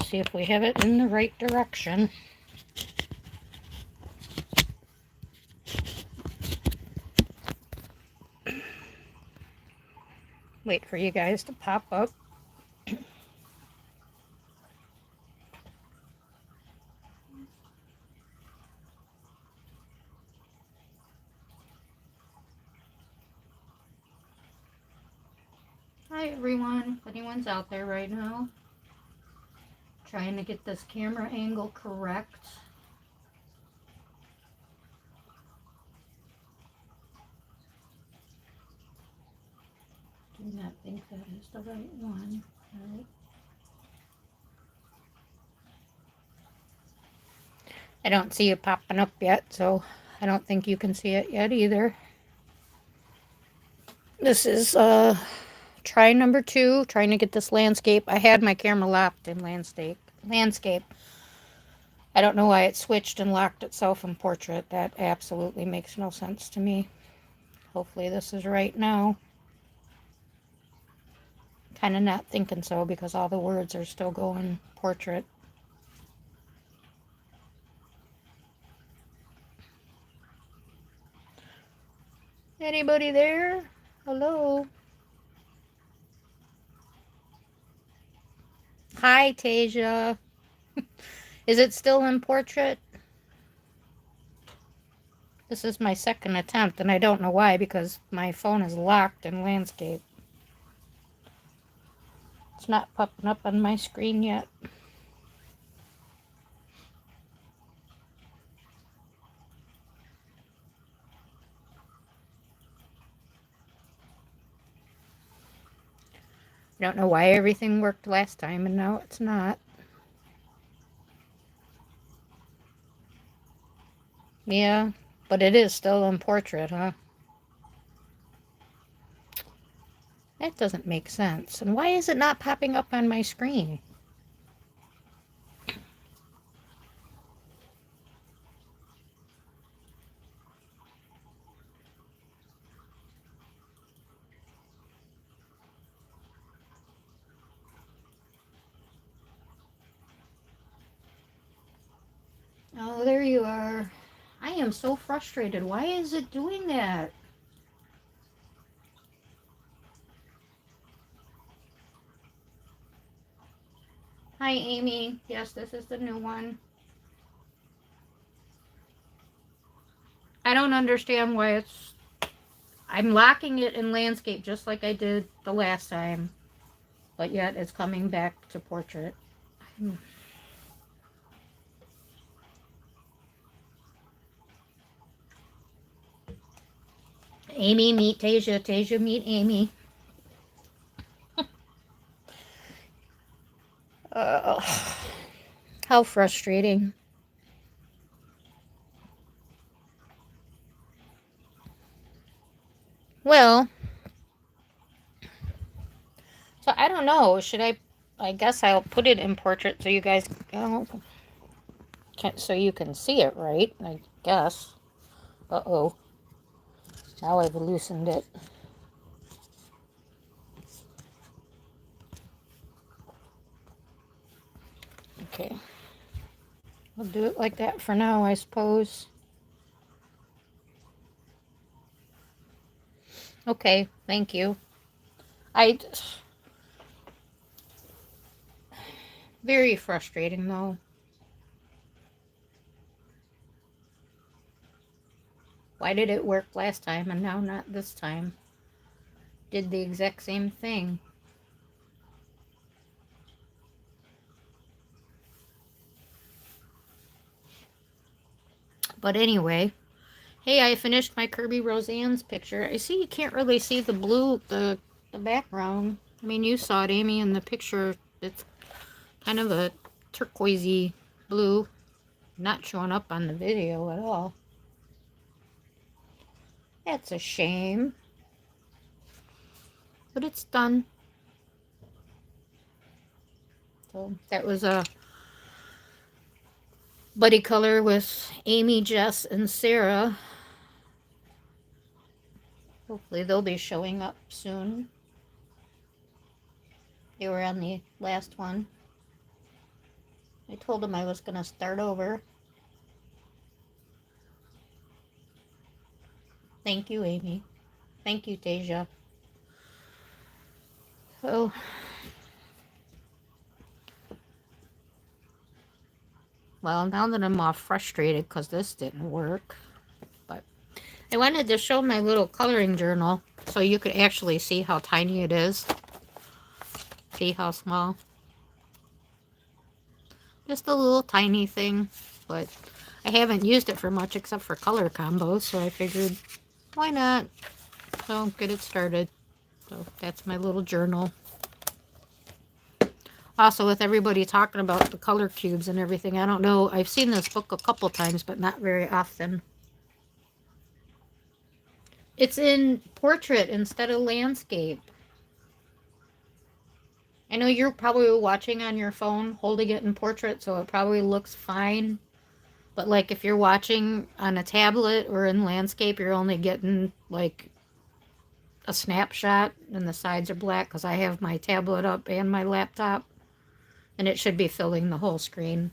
see if we have it in the right direction. Wait for you guys to pop up. Hi everyone, if anyone's out there right now, trying to get this camera angle correct. Do not think that is the right one. All right. I don't see it popping up yet, so I don't think you can see it yet either. This is try number 2, trying to get this landscape. I had my camera locked in landscape. I don't know why it switched and locked itself in portrait. That absolutely makes no sense to me. Hopefully this is right now. Kind of not thinking so because all the words are still going portrait. Anybody there? Hello? Hi, Tasia. Is it still in portrait? This is my second attempt, and I don't know why, because my phone is locked in landscape. It's not popping up on my screen yet. I don't know why everything worked last time, and now it's not. Yeah, but it is still in portrait, huh? That doesn't make sense. And why is it not popping up on my screen? Oh, there you are. I am so frustrated. Why is it doing that? Hi, Amy. Yes, this is the new one. I don't understand why it's... I'm locking it in landscape just like I did the last time. But yet it's coming back to portrait. Amy, meet Tasia. Tasia, meet Amy. How frustrating. Well, so I don't know. Should I guess I'll put it in portrait so you guys, so you can see it, right? I guess. Uh-oh. Now I've loosened it. Okay. We'll do it like that for now, I suppose. Okay, thank you. Very frustrating, though. Why did it work last time and now not this time? Did the exact same thing. But anyway, hey, I finished my Kirby Roseanne's picture. I see you can't really see the blue, the background. I mean, you saw it, Amy, in the picture. It's kind of a turquoisey blue. Not showing up on the video at all. That's a shame. But it's done. So that was a buddy color with Amy, Jess, and Sarah. Hopefully they'll be showing up soon. They were on the last one. I told him I was going to start over. Thank you, Amy. Thank you, Deja. Oh, well, now that I'm all frustrated because this didn't work, but I wanted to show my little coloring journal so you could actually see how tiny it is. See how small? Just a little tiny thing, but I haven't used it for much except for color combos, so I figured, why not? So, get it started. So, that's my little journal. Also, with everybody talking about the color cubes and everything, I don't know, I've seen this book a couple times, but not very often. It's in portrait instead of landscape. I know you're probably watching on your phone, holding it in portrait, so it probably looks fine. But, like, if you're watching on a tablet or in landscape, you're only getting, like, a snapshot, and the sides are black because I have my tablet up and my laptop, and it should be filling the whole screen.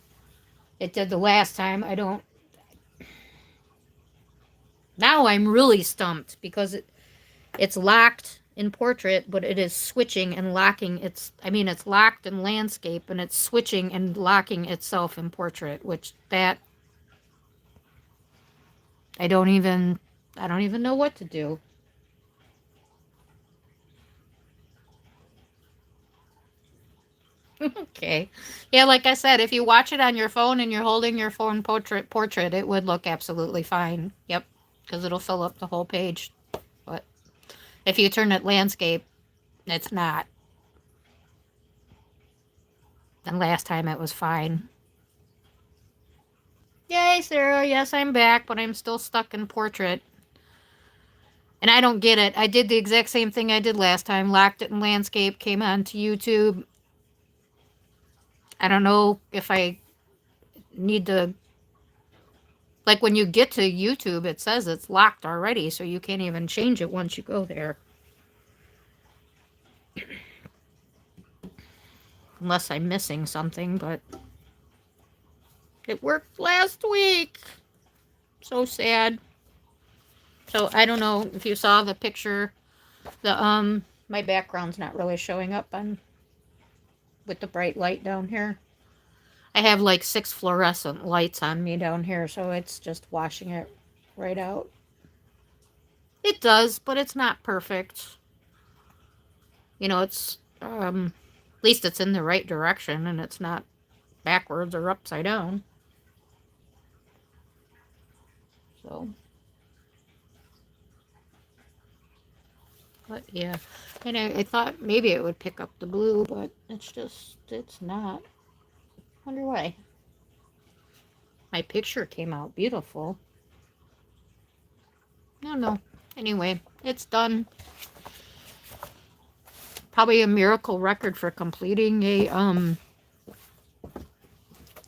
It did the last time. I don't... Now I'm really stumped because it's locked in portrait, but it is switching and locking. It's locked in landscape, and it's switching and locking itself in portrait, which that I don't even know what to do. Okay. Yeah, like I said, if you watch it on your phone and you're holding your phone portrait, it would look absolutely fine. Yep, because it'll fill up the whole page. But if you turn it landscape, it's not. And last time it was fine. Yay, Sarah. Yes, I'm back, but I'm still stuck in portrait. And I don't get it. I did the exact same thing I did last time. Locked it in landscape, came on to YouTube. I don't know if I need to... Like, when you get to YouTube, it says it's locked already, so you can't even change it once you go there. Unless I'm missing something, but... It worked last week! So sad. So, I don't know if you saw the picture. My background's not really showing up on... with the bright light down here. I have like 6 fluorescent lights on me down here, so it's just washing it right out. It does, but it's not perfect. You know, it's, at least it's in the right direction, and it's not backwards or upside down. So. But, yeah. And I thought maybe it would pick up the blue, but it's not. Wonder why. My picture came out beautiful. I don't know. Anyway, it's done. Probably a miracle record for completing a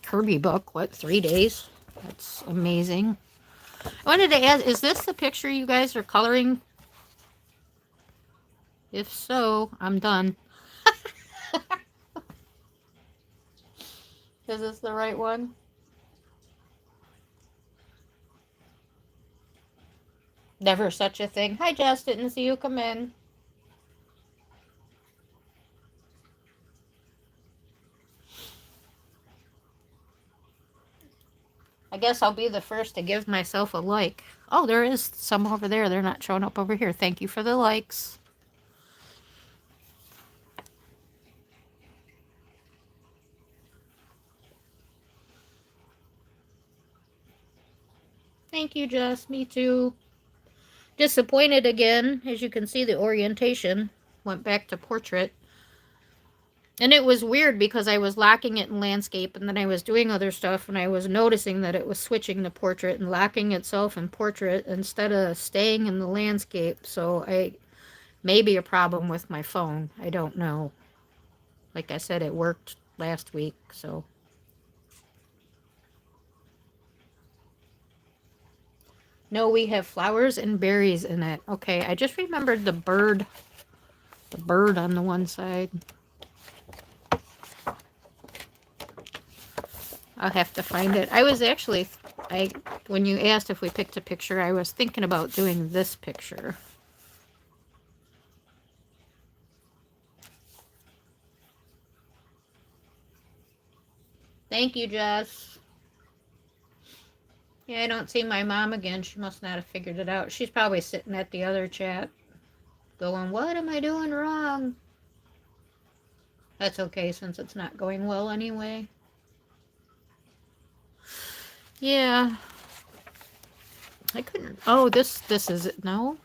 Kirby book. What, 3 days? That's amazing. I wanted to ask, is this the picture you guys are coloring? If so, I'm done. Is this the right one? Never such a thing. Hi, Jess. Didn't see you come in. I guess I'll be the first to give myself a like. Oh, there is some over there. They're not showing up over here. Thank you for the likes. Thank you, Jess. Me too. Disappointed again. As you can see, the orientation went back to portrait. And it was weird because I was locking it in landscape, and then I was doing other stuff, and I was noticing that it was switching to portrait and locking itself in portrait instead of staying in the landscape. So maybe a problem with my phone. I don't know. Like I said, it worked last week, so. No, we have flowers and berries in it. Okay, I just remembered the bird on the one side. I'll have to find it. I was actually, when you asked if we picked a picture, I was thinking about doing this picture. Thank you, Jess. Yeah, I don't see my mom again. She must not have figured it out. She's probably sitting at the other chat going, what am I doing wrong? That's okay since it's not going well anyway. Yeah. I couldn't. Oh, this is it. No.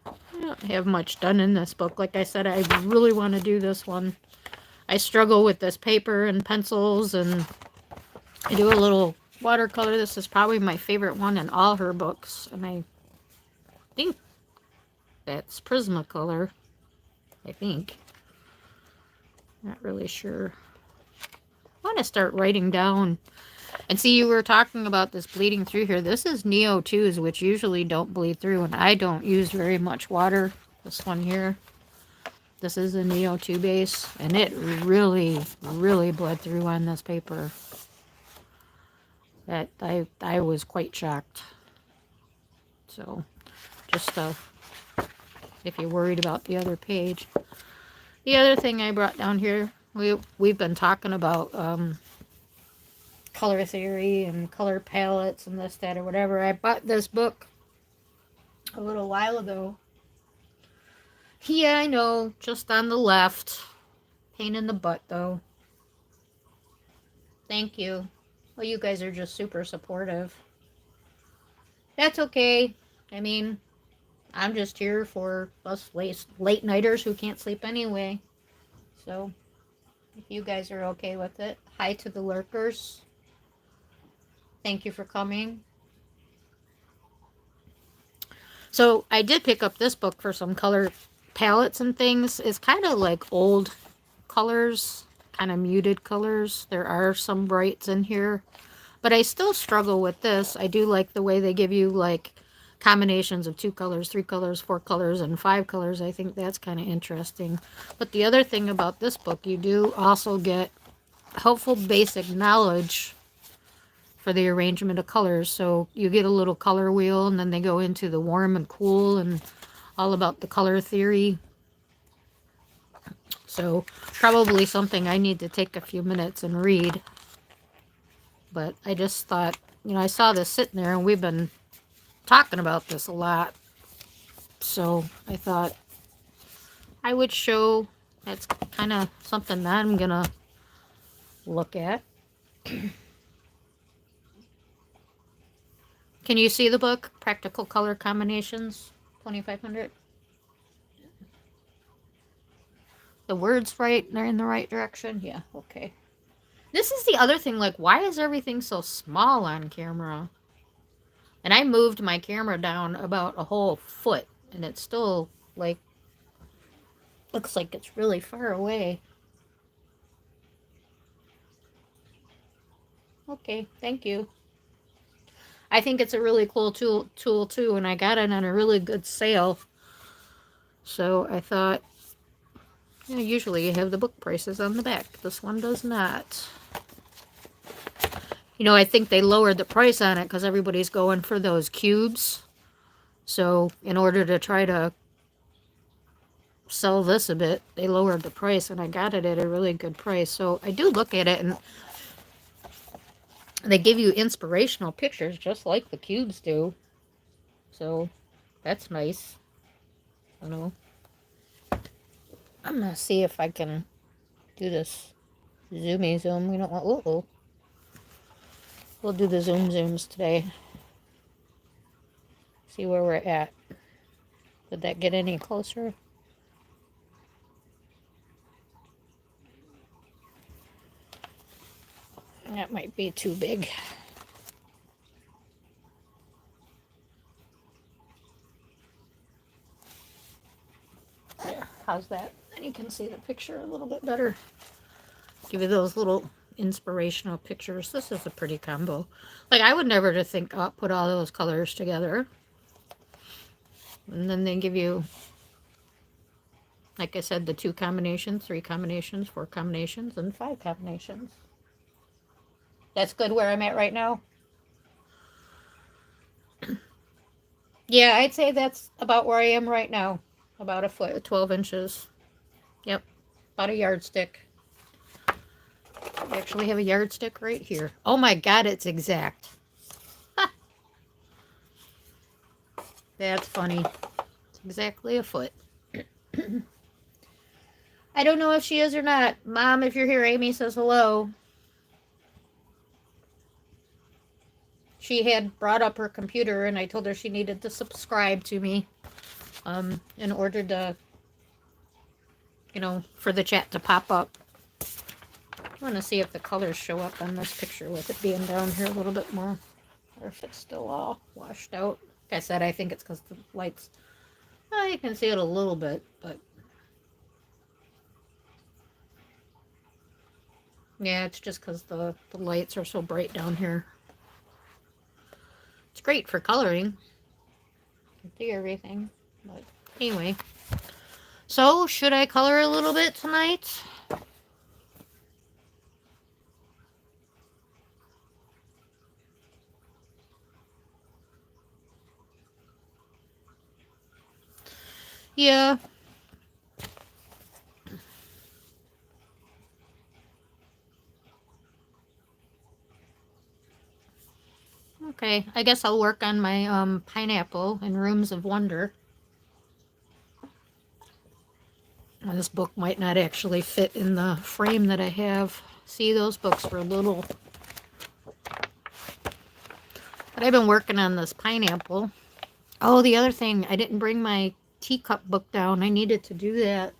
I don't have much done in this book. Like I said, I really want to do this one. I struggle with this paper and pencils, and I do a little watercolor. This is probably my favorite one in all her books, and I think that's Prismacolor. I think. Not really sure. I want to start writing down. And see, you were talking about this bleeding through here. This is Neo 2s, which usually don't bleed through, and I don't use very much water. This one here. This is a Neo 2 base, and it really, really bled through on this paper. That I was quite shocked. So, just if you're worried about the other page. The other thing I brought down here, we've been talking about color theory and color palettes and this, that, or whatever. I bought this book a little while ago. Yeah, I know, just on the left. Pain in the butt, though. Thank you. Well, you guys are just super supportive. That's okay. I mean, I'm just here for us late nighters who can't sleep anyway. So, if you guys are okay with it, hi to the lurkers. Thank you for coming. So, I did pick up this book for some color palettes and things. It's kind of like old colors, kind of muted colors. There are some brights in here, but I still struggle with this. I do like the way they give you like combinations of 2 colors, 3 colors, 4 colors, and 5 colors. I think that's kind of interesting. But the other thing about this book, you do also get helpful basic knowledge for the arrangement of colors. So you get a little color wheel, and then they go into the warm and cool and all about the color theory. So probably something I need to take a few minutes and read. But I just thought, I saw this sitting there, and we've been talking about this a lot. So I thought I would show. That's kind of something that I'm going to look at. Can you see the book? Practical Color Combinations, 2500. The words right, they're in the right direction? Yeah, okay. This is the other thing, like, why is everything so small on camera? And I moved my camera down about a whole foot, and it's still, like, looks like it's really far away. Okay, thank you. I think it's a really cool tool too, and I got it on a really good sale. So I thought, usually you have the book prices on the back. This one does not. I think they lowered the price on it because everybody's going for those cubes. So in order to try to sell this a bit, they lowered the price, and I got it at a really good price. So I do look at it, and they give you inspirational pictures just like the cubes do. So that's nice. I'm going to see if I can do this zoomy zoom. We don't want... We'll do the zooms today. See where we're at. Did that get any closer? That might be too big. There, how's that? And you can see the picture a little bit better. Give you those little inspirational pictures. This is a pretty combo. Like, I would never think, put all those colors together. And then they give you Like I said, the 2 combinations, 3 combinations, 4 combinations, and 5 combinations. That's good where I'm at right now. Yeah, I'd say that's about where I am right now. About a foot, 12 inches. Yep, about a yardstick. We actually have a yardstick right here. Oh my God, it's exact. That's funny. It's exactly a foot. I don't know if she is or not. Mom, if you're here, Amy says hello. She had brought up her computer and I told her she needed to subscribe to me in order to, for the chat to pop up. I want to see if the colors show up on this picture with it being down here a little bit more. Or if it's still all washed out. Like I said, I think it's because the lights... Well, you can see it a little bit, but... Yeah, it's just because the lights are so bright down here. It's great for coloring. You can see everything. But anyway. So, should I color a little bit tonight? Yeah. Okay, I guess I'll work on my pineapple in Rooms of Wonder. This book might not actually fit in the frame that I have. See, those books were little. But I've been working on this pineapple. Oh, the other thing, I didn't bring my teacup book down. I needed to do that.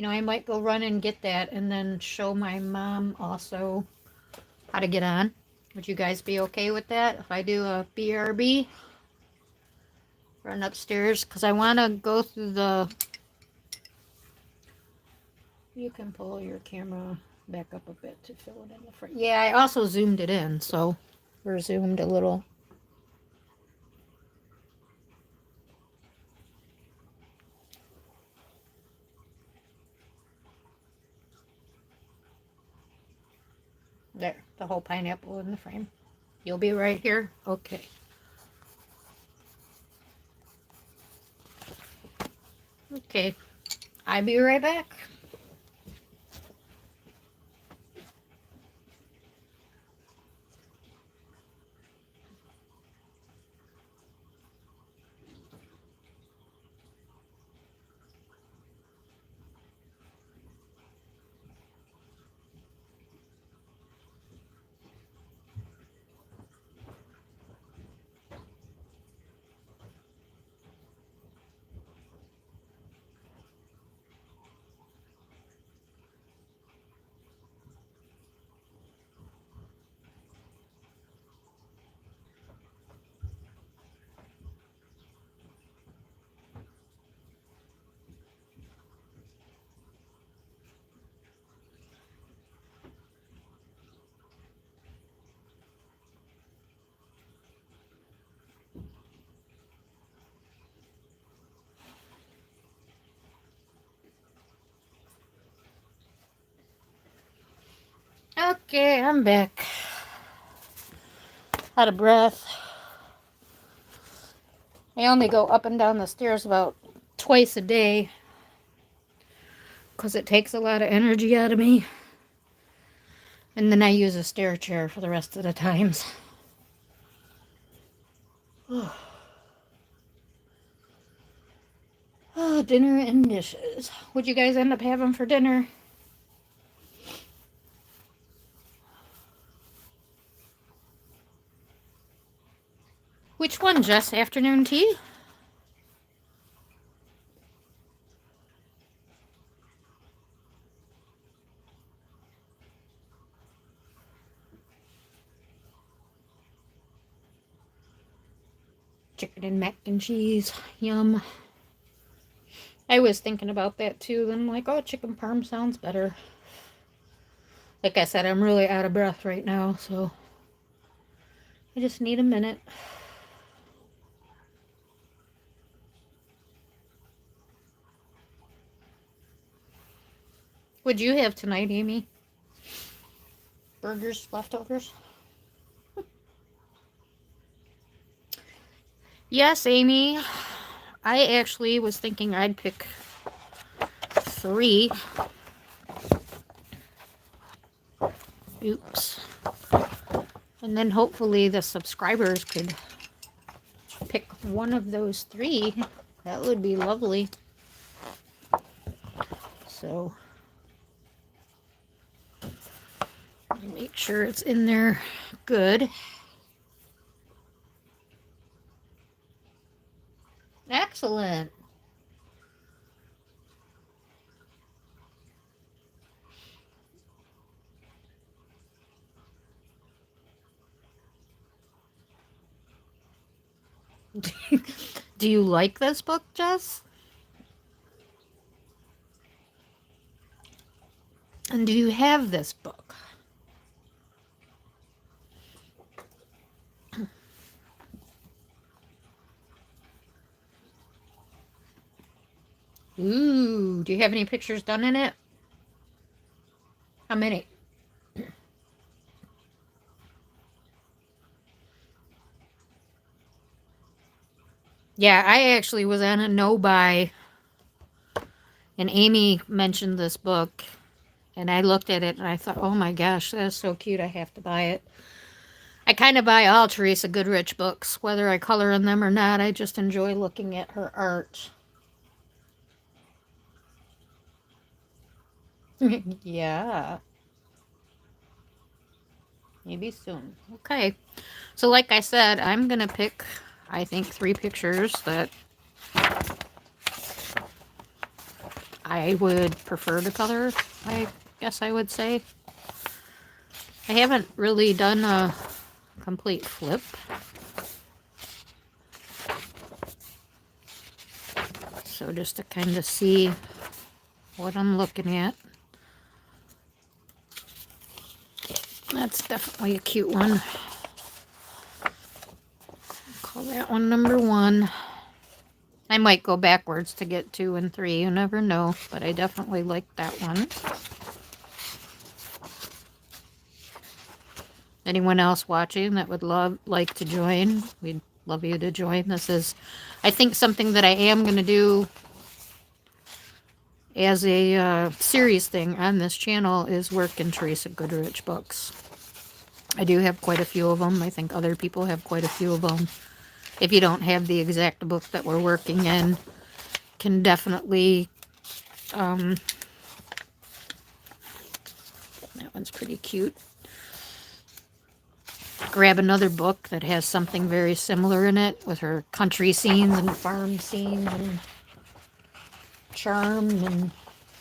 I might go run and get that and then show my mom also how to get on. Would you guys be okay with that if I do a BRB? Run upstairs because I want to go through the... You can pull your camera back up a bit to fill it in the front. Yeah, I also zoomed it in, so we're zoomed a little. There, the whole pineapple in the frame. You'll be right here? Okay. Okay, I'll be right back. Okay, I'm back. Out of breath. I only go up and down the stairs about twice a day because it takes a lot of energy out of me. And then I use a stair chair for the rest of the times. Oh, dinner and dishes. What'd you guys end up having for dinner? Which one, Jess? Afternoon tea? Chicken and mac and cheese. Yum. I was thinking about that too. Then I'm like, oh, chicken parm sounds better. Like I said, I'm really out of breath right now, so I just need a minute. What'd you have tonight, Amy? Burgers, leftovers? Yes, Amy. I actually was thinking I'd pick 3. Oops. And then hopefully the subscribers could pick one of those 3. That would be lovely. So, make sure it's in there good. Excellent. Do you like this book, Jess? And do you have this book? Ooh, do you have any pictures done in it? How many? Yeah, I actually was on a no-buy, and Amy mentioned this book, and I looked at it, and I thought, oh my gosh, that is so cute, I have to buy it. I kind of buy all Teresa Goodrich books, whether I color in them or not. I just enjoy looking at her art. Yeah, maybe soon. Okay, so like I said, I'm going to pick, I think, 3 pictures that I would prefer to color, I guess I would say. I haven't really done a complete flip. So just to kind of see what I'm looking at. That's definitely a cute one. Call that one number 1. I might go backwards to get 2 and 3. You never know, but I definitely like that one. Anyone else watching that would like to join? We'd love you to join. This is, I think, something that I am going to do as a series thing on this channel is work in Teresa Goodrich books. I do have quite a few of them. I think other people have quite a few of them. If you don't have the exact book that we're working in, can definitely, that one's pretty cute. Grab another book that has something very similar in it with her country scenes and farm scenes and charm. And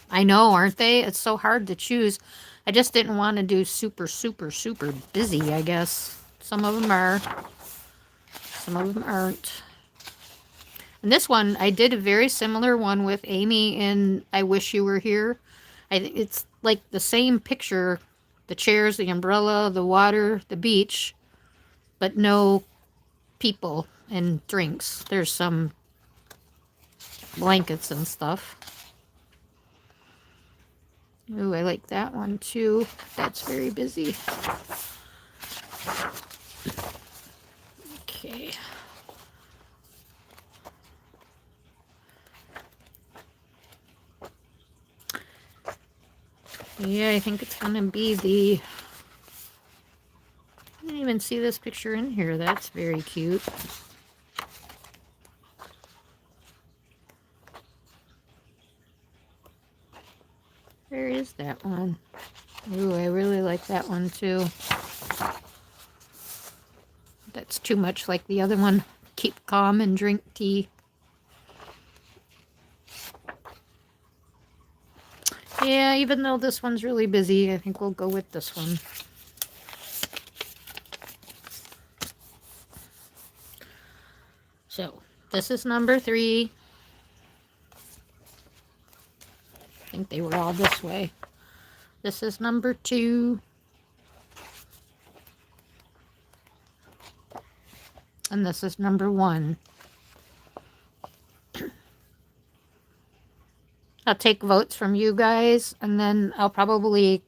I know, aren't they? It's so hard to choose. I just didn't want to do super, super, super busy, I guess. Some of them are. Some of them aren't. And this one, I did a very similar one with Amy in I Wish You Were Here. It's like the same picture. The chairs, the umbrella, the water, the beach, but no people and drinks. There's some blankets and stuff. Ooh, I like that one too. That's very busy. Okay. Yeah, I think it's gonna be the... I didn't even see this picture in here. That's very cute. Where is that one? Ooh, I really like that one too. That's too much like the other one. Keep calm and drink tea. Yeah, even though this one's really busy, I think we'll go with this one. So, this is number 3. I think they were all this way. This is number 2. And this is number 1. I'll take votes from you guys, and then I'll probably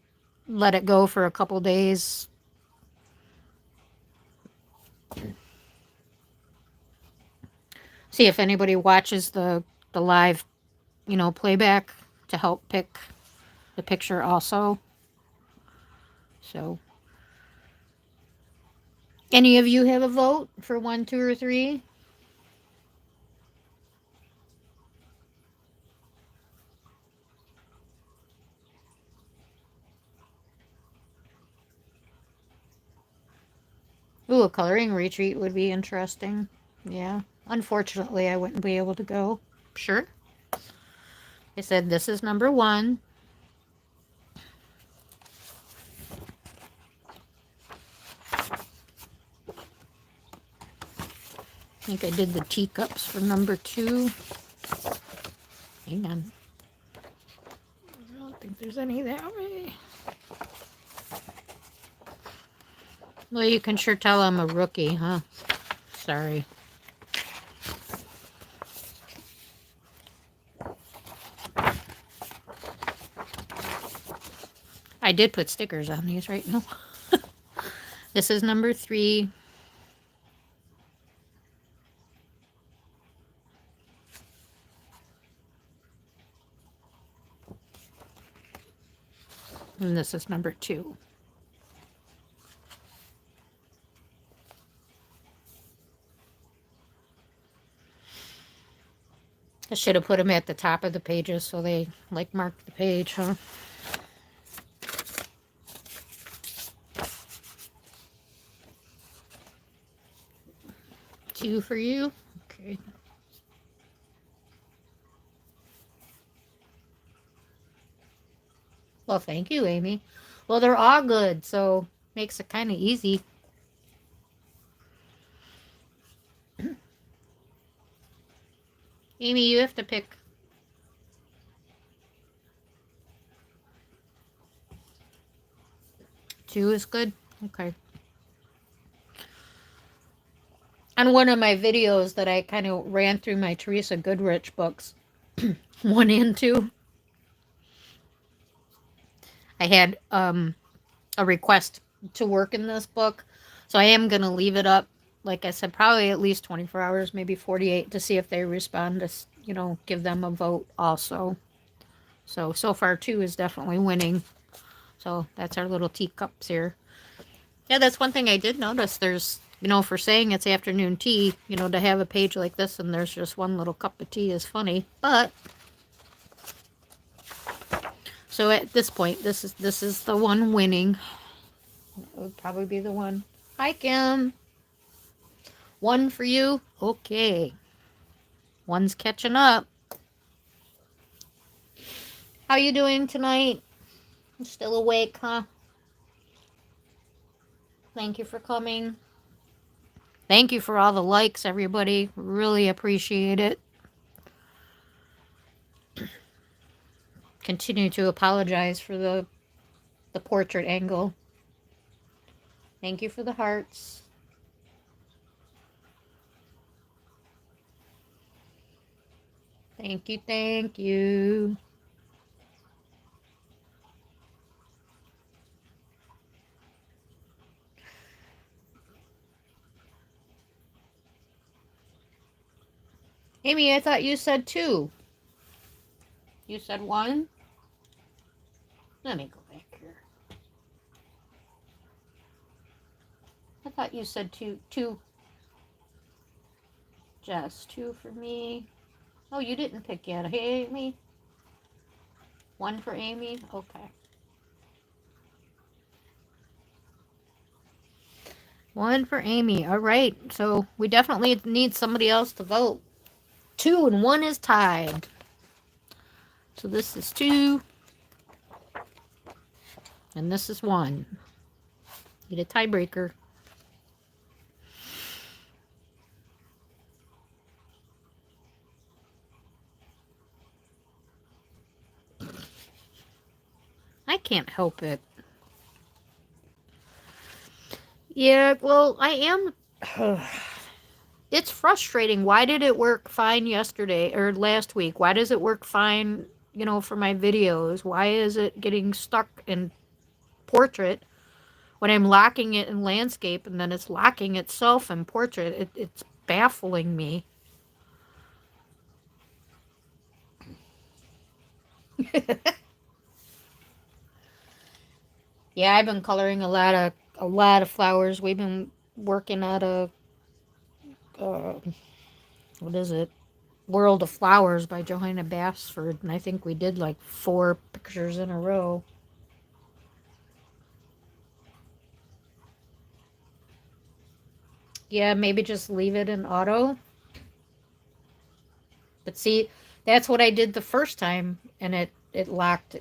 let it go for a couple days. See if anybody watches the live, playback to help pick the picture also. So, any of you have a vote for 1, 2, or 3? Ooh, a coloring retreat would be interesting. Yeah. Unfortunately, I wouldn't be able to go. Sure. I said this is number 1. I think I did the teacups for number 2. Hang on. I don't think there's any that way. Well, you can sure tell I'm a rookie, huh? Sorry. I did put stickers on these right now. This is number 3. And this is number 2. I should have put them at the top of the pages so they mark the page, huh? Two for you. Okay. Well, thank you, Amy. Well, they're all good, so makes it kind of easy. Amy, you have to pick. Two is good? Okay. On one of my videos that I kind of ran through my Teresa Goodrich books, 1 and 2, I had a request to work in this book. So I am going to leave it up, like I said, probably at least 24 hours, maybe 48, to see if they respond to, give them a vote also. So far 2 is definitely winning. So that's our little teacups here. Yeah, that's one thing I did notice. There's, for saying it's afternoon tea, to have a page like this and there's just one little cup of tea is funny. But, so at this point, this is the one winning. It would probably be the one. Hi, Kim. 1 for you. Okay. 1's catching up. How you doing tonight? Still awake, huh? Thank you for coming. Thank you for all the likes, everybody. Really appreciate it. Continue to apologize for the portrait angle. Thank you for the hearts. Thank you, thank you. Amy, I thought you said 2. You said 1? Let me go back here. I thought you said 2. 2. Jess, 2 for me. Oh, you didn't pick yet. Hey, Amy. 1 for Amy. Okay. 1 for Amy. All right. So we definitely need somebody else to vote. 2 and 1 is tied. So this is 2. And this is 1. Need a tiebreaker. I can't help it. Yeah, well, I am. It's frustrating. Why did it work fine yesterday or last week? Why does it work fine you know, for my videos? Why is it getting stuck in portrait when I'm locking it in landscape and then it's locking itself in portrait? It's baffling me. Yeah, I've been coloring a lot of flowers. We've been working at a uh, what is it? World of Flowers by Johanna Basford, and I think we did like 4 pictures in a row. Yeah, maybe just leave it in auto. But see, that's what I did the first time, and it locked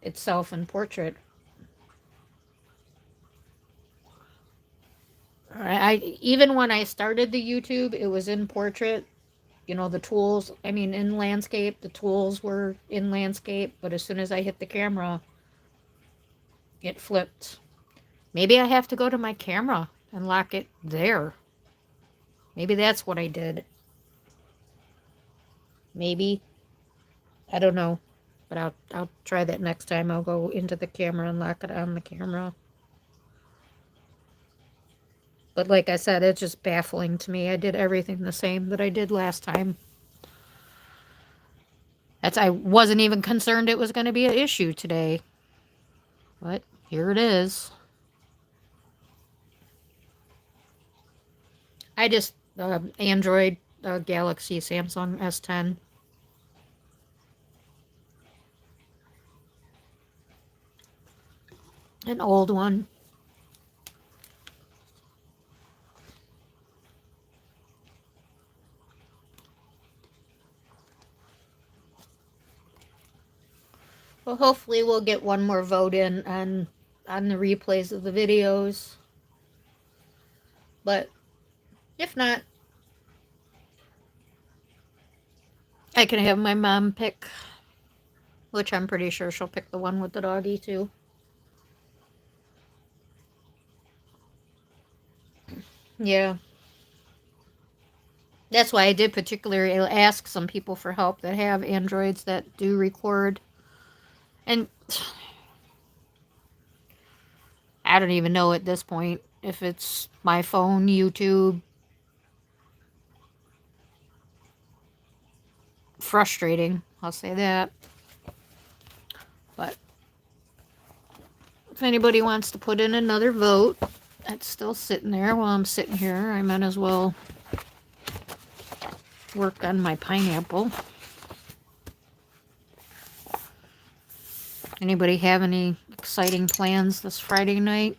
itself in portrait. I even when I started the YouTube, it was in portrait. You know, the tools, I mean, in landscape, the tools were in landscape, but as soon as I hit the camera, it flipped. Maybe I have to go to my camera and lock it there. Maybe that's what I did. Maybe. I don't know. But I'll try that next time. I'll go into the camera and lock it on the camera. But like I said, it's just baffling to me. I did everything the same that I did last time. I wasn't even concerned it was going to be an issue today. But here it is. I just Android Galaxy Samsung S10. An old one. Well, hopefully we'll get one more vote in on the replays of the videos. But if not, I can have my mom pick, which I'm pretty sure she'll pick the one with the doggy too. Yeah. That's why I did particularly ask some people for help that have Androids that do record. And I don't even know at this point if it's my phone, YouTube. Frustrating, I'll say that. But if anybody wants to put in another vote, that's still sitting there while I'm sitting here. I might as well work on my pineapple. Anybody have any exciting plans this Friday night?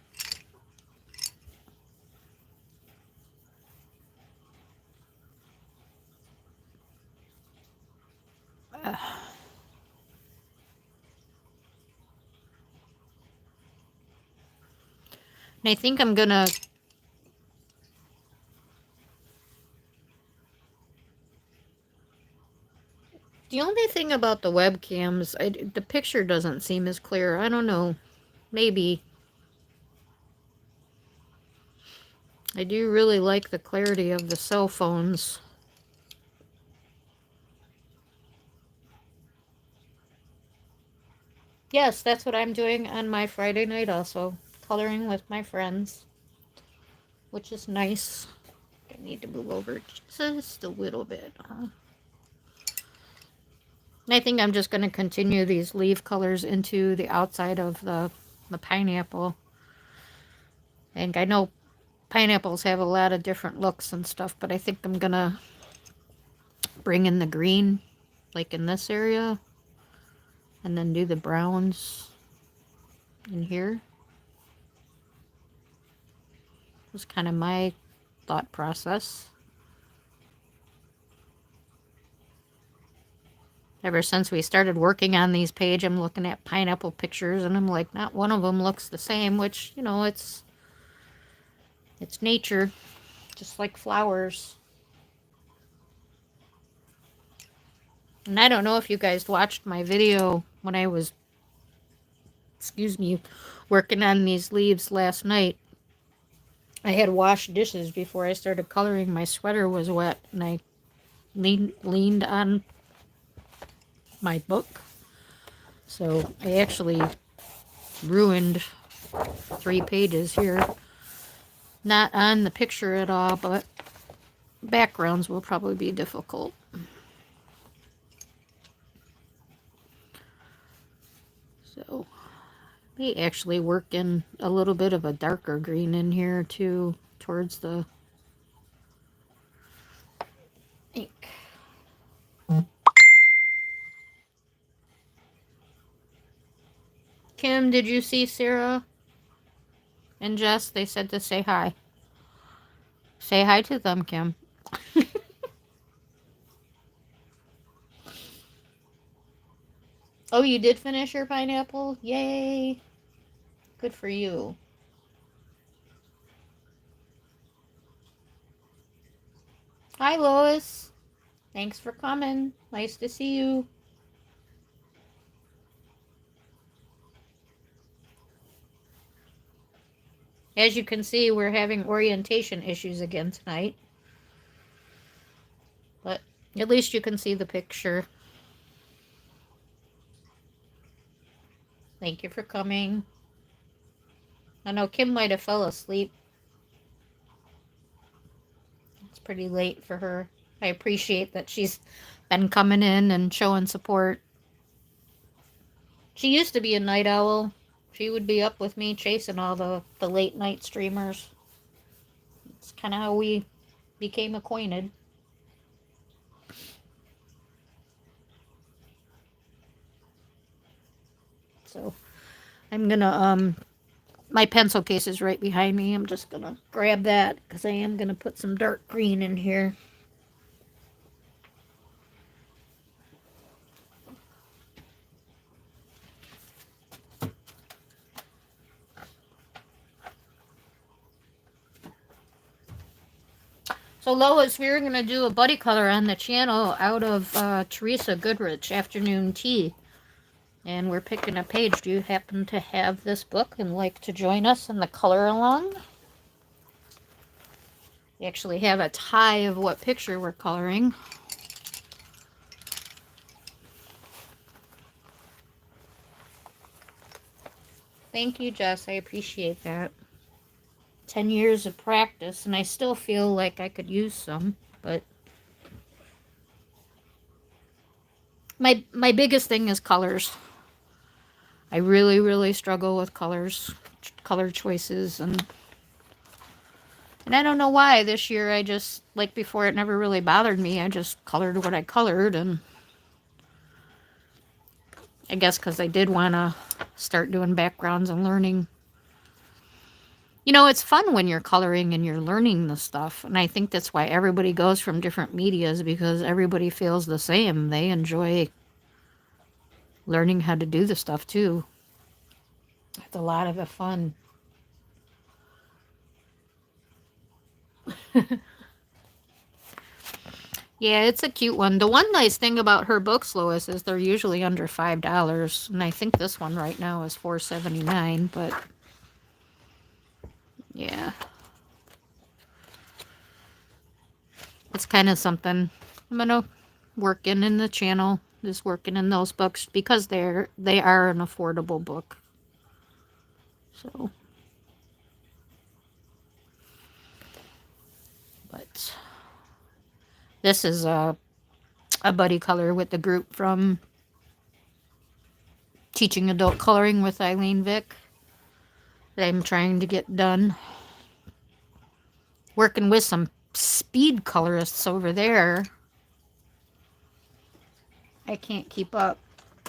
And I think I'm gonna... The only thing about the webcams, the picture doesn't seem as clear. I don't know. Maybe. I do really like the clarity of the cell phones. Yes, that's what I'm doing on my Friday night also. Coloring with my friends. Which is nice. I need to move over just a little bit. And I think I'm just going to continue these leaf colors into the outside of the pineapple. And I know pineapples have a lot of different looks and stuff, but I think I'm going to bring in the green, like in this area. And then do the browns in here. Was kind of my thought process. Ever since we started working on these pages, I'm looking at pineapple pictures and I'm like, not one of them looks the same, which, you know, it's nature, just like flowers. And I don't know if you guys watched my video when I was, working on these leaves last night. I had washed dishes before I started coloring. My sweater was wet and I leaned on my book So I actually ruined 3 pages here. Not on the picture at all, but backgrounds will probably be difficult. So may actually work in a little bit of a darker green in here too, towards the ink. Kim, did you see Sarah and Jess? They said to say hi. Say hi to them, Kim. Oh, you did finish your pineapple? Yay! Good for you. Hi, Lois. Thanks for coming. Nice to see you. As you can see, we're having orientation issues again tonight. But at least you can see the picture. Thank you for coming. I know Kim might have fell asleep. It's pretty late for her. I appreciate that she's been coming in and showing support. She used to be a night owl. She would be up with me chasing all the late night streamers. It's kind of how we became acquainted. So I'm gonna, my pencil case is right behind me. I'm just gonna grab that because I am gonna put some dark green in here. So Lois, we're going to do a buddy color on the channel out of Teresa Goodrich, Afternoon Tea. And we're picking a page. Do you happen to have this book and like to join us in the color along? We actually have a tie of what picture we're coloring. Thank you, Jess. I appreciate that. 10 years of practice, and I still feel like I could use some, but my biggest thing is colors. I really struggle with colors, color choices, and I don't know why this year I just, like before, it never really bothered me. I just colored what I colored, and I guess because I did want to start doing backgrounds and learning. You know, it's fun when you're coloring and you're learning the stuff, and I think that's why everybody goes from different medias, because everybody feels the same. They enjoy learning how to do the stuff too. It's a lot of the fun. Yeah, it's a cute one. The one nice thing about her books, Lois, is they're usually under $5, and I think this one right now is $4.79. But yeah, it's kind of something I'm gonna work in the channel. Is working in those books because they are an affordable book. So, but this is a buddy color with the group from Teaching Adult Coloring with Eileen Vick that I'm trying to get done. Working with some speed colorists over there. I can't keep up.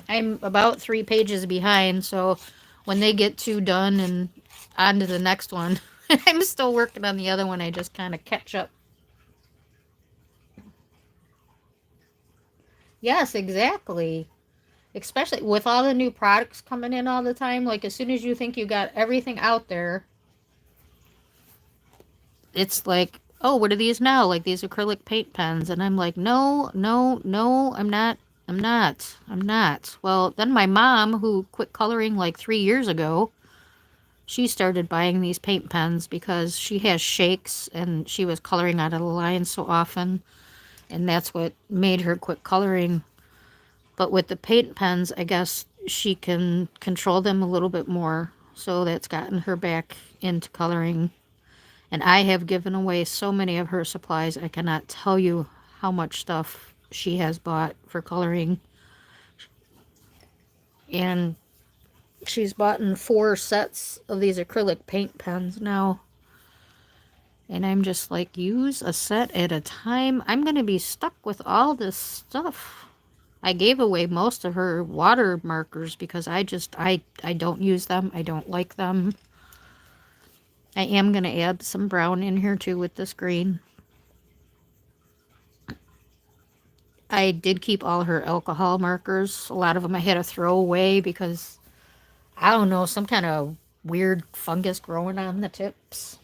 I'm about 3 pages behind, so when they get 2 done and on to the next one, I'm still working on the other one. I just kind of catch up. Yes, exactly. Especially with all the new products coming in all the time. Like, as soon as you think you got everything out there, it's like, oh, what are these now? Like these acrylic paint pens. And I'm like, no, I'm not. Well, then my mom, who quit coloring like 3 years ago, she started buying these paint pens because she has shakes and she was coloring out of the line so often. And that's what made her quit coloring. But with the paint pens, I guess she can control them a little bit more. So that's gotten her back into coloring. And I have given away so many of her supplies. I cannot tell you how much stuff she has bought for coloring. And she's bought in 4 sets of these acrylic paint pens now. And I'm just like, use a set at a time. I'm going to be stuck with all this stuff. I gave away most of her water markers because I don't use them. I don't like them. I am going to add some brown in here too with this green. I did keep all her alcohol markers. A lot of them I had to throw away because, I don't know, some kind of weird fungus growing on the tips.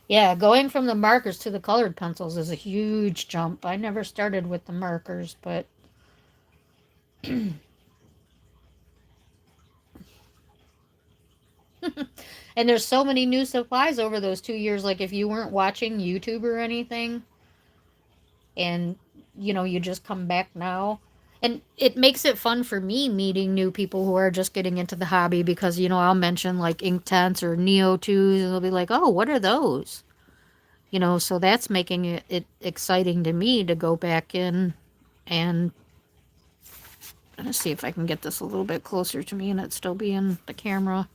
Yeah, going from the markers to the colored pencils is a huge jump. I never started with the markers, but and there's so many new supplies over those 2 years. Like if you weren't watching YouTube or anything, and you just come back now, and it makes it fun for me meeting new people who are just getting into the hobby because I'll mention like Inktense or Neo 2s, and they'll be like, oh, what are those? So that's making it exciting to me to go back in and let's see if I can get this a little bit closer to me and it still be in the camera.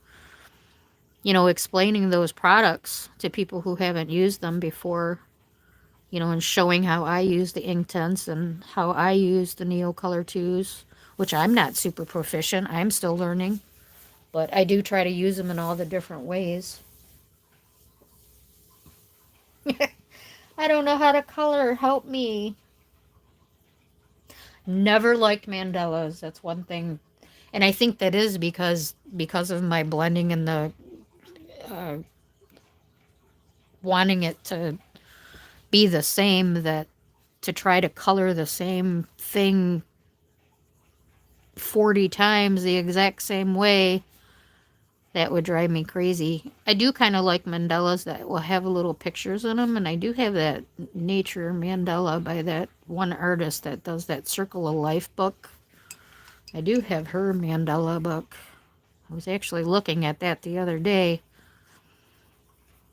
Explaining those products to people who haven't used them before, and showing how I use the Inktense and how I use the Neo Color 2s, which I'm not super proficient. I'm still learning, but I do try to use them in all the different ways. I don't know how to color. Help me. Never liked mandalas. That's one thing. And I think that is because of my blending and the uh, wanting it to be the same, that to try to color the same thing 40 times the exact same way, that would drive me crazy. I do kind of like mandalas that will have little pictures in them, and I do have that nature mandala by that one artist that does that Circle of Life book. I do have her mandala book. I was actually looking at that the other day.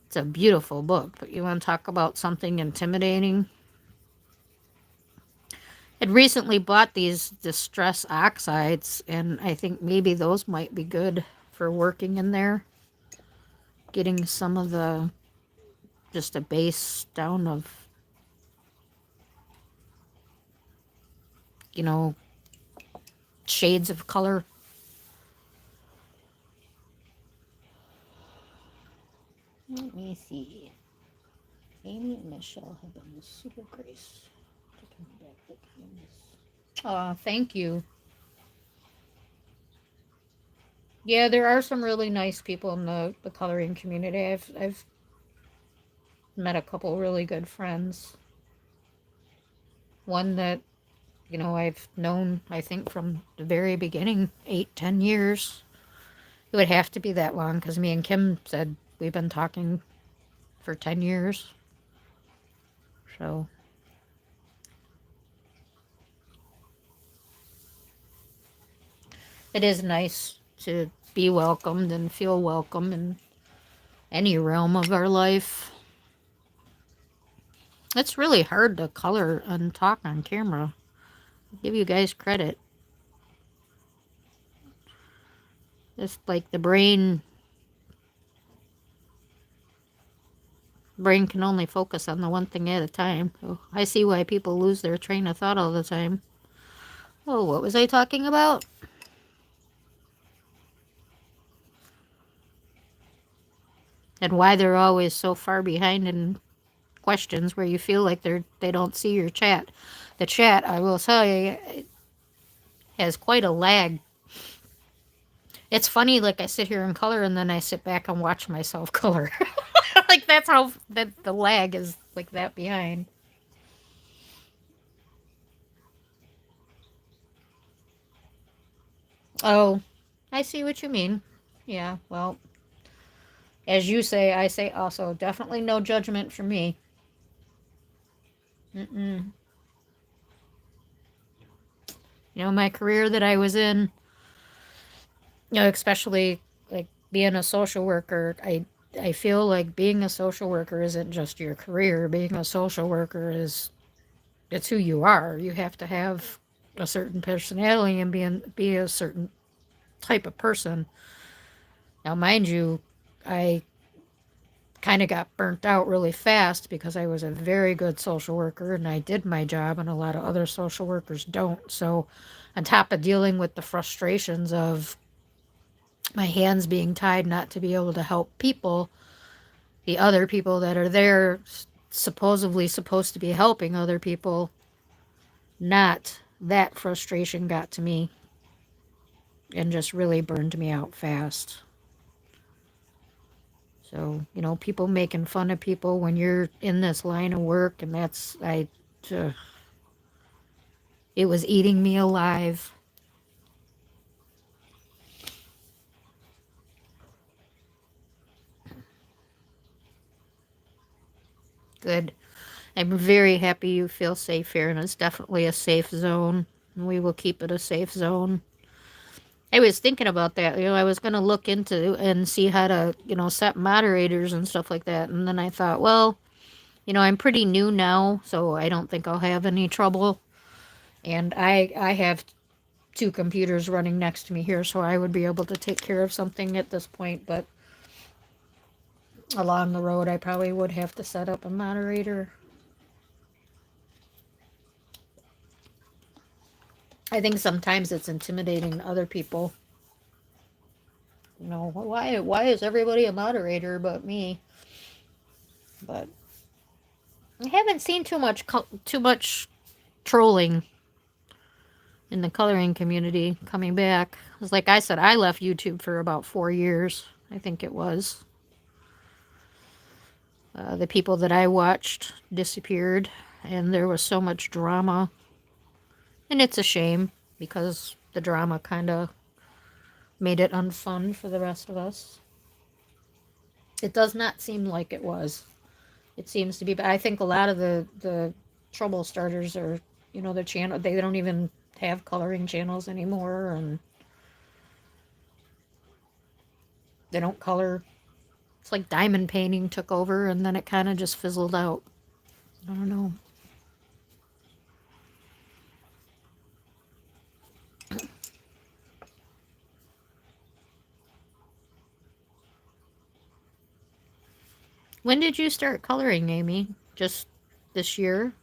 It's a beautiful book, but you want to talk about something intimidating? I'd recently bought these distress oxides, and I think maybe those might be good for working in there. Getting some of the, just a base down of, you know, shades of color. Let me see. Amy and Michelle have been super grace to come back with this. Thank you. Yeah, there are some really nice people in the coloring community. I've met a couple really good friends. One that, I've known, I think, from the very beginning, 8, 10 years. It would have to be that long because me and Kim said we've been talking for 10 years. So it is nice to be welcomed and feel welcome in any realm of our life. It's really hard to color and talk on camera. I'll give you guys credit. It's like the brain can only focus on the one thing at a time. So I see why people lose their train of thought all the time. Oh, what was I talking about? And why they're always so far behind in questions where you feel like they don't see your chat. The chat, I will tell you, has quite a lag. It's funny, like I sit here and color and then I sit back and watch myself color. Like that's how that the lag is like that behind. Oh, I see what you mean. Yeah, well, As you say, I say also. Definitely no judgment from me. Mm-mm. My career that I was in, especially like being a social worker, I feel like being a social worker isn't just your career. Being a social worker it's who you are. You have to have a certain personality and be a certain type of person. Now, mind you, I kind of got burnt out really fast because I was a very good social worker and I did my job, and a lot of other social workers don't. So, on top of dealing with the frustrations of my hands being tied not to be able to help people, the other people that are there supposedly supposed to be helping other people, not that frustration got to me and just really burned me out fast. So, people making fun of people when you're in this line of work, and uh, it was eating me alive. Good. I'm very happy you feel safe here, and it's definitely a safe zone. And we will keep it a safe zone. I was thinking about that. I was going to look into and see how to, set moderators and stuff like that. And then I thought, well, I'm pretty new now, so I don't think I'll have any trouble. And I have two computers running next to me here, so I would be able to take care of something at this point. But along the road, I probably would have to set up a moderator. I think sometimes it's intimidating to other people. Why is everybody a moderator but me? But I haven't seen too much trolling in the coloring community coming back. It's like I said, I left YouTube for about 4 years. I think it was. The people that I watched disappeared, and there was so much drama. And it's a shame because the drama kind of made it unfun for the rest of us. It does not seem like it was. It seems to be, but I think a lot of the trouble starters are, the channel, they don't even have coloring channels anymore, and they don't color. It's like diamond painting took over, and then it kind of just fizzled out. I don't know. When did you start coloring, Amy? Just this year?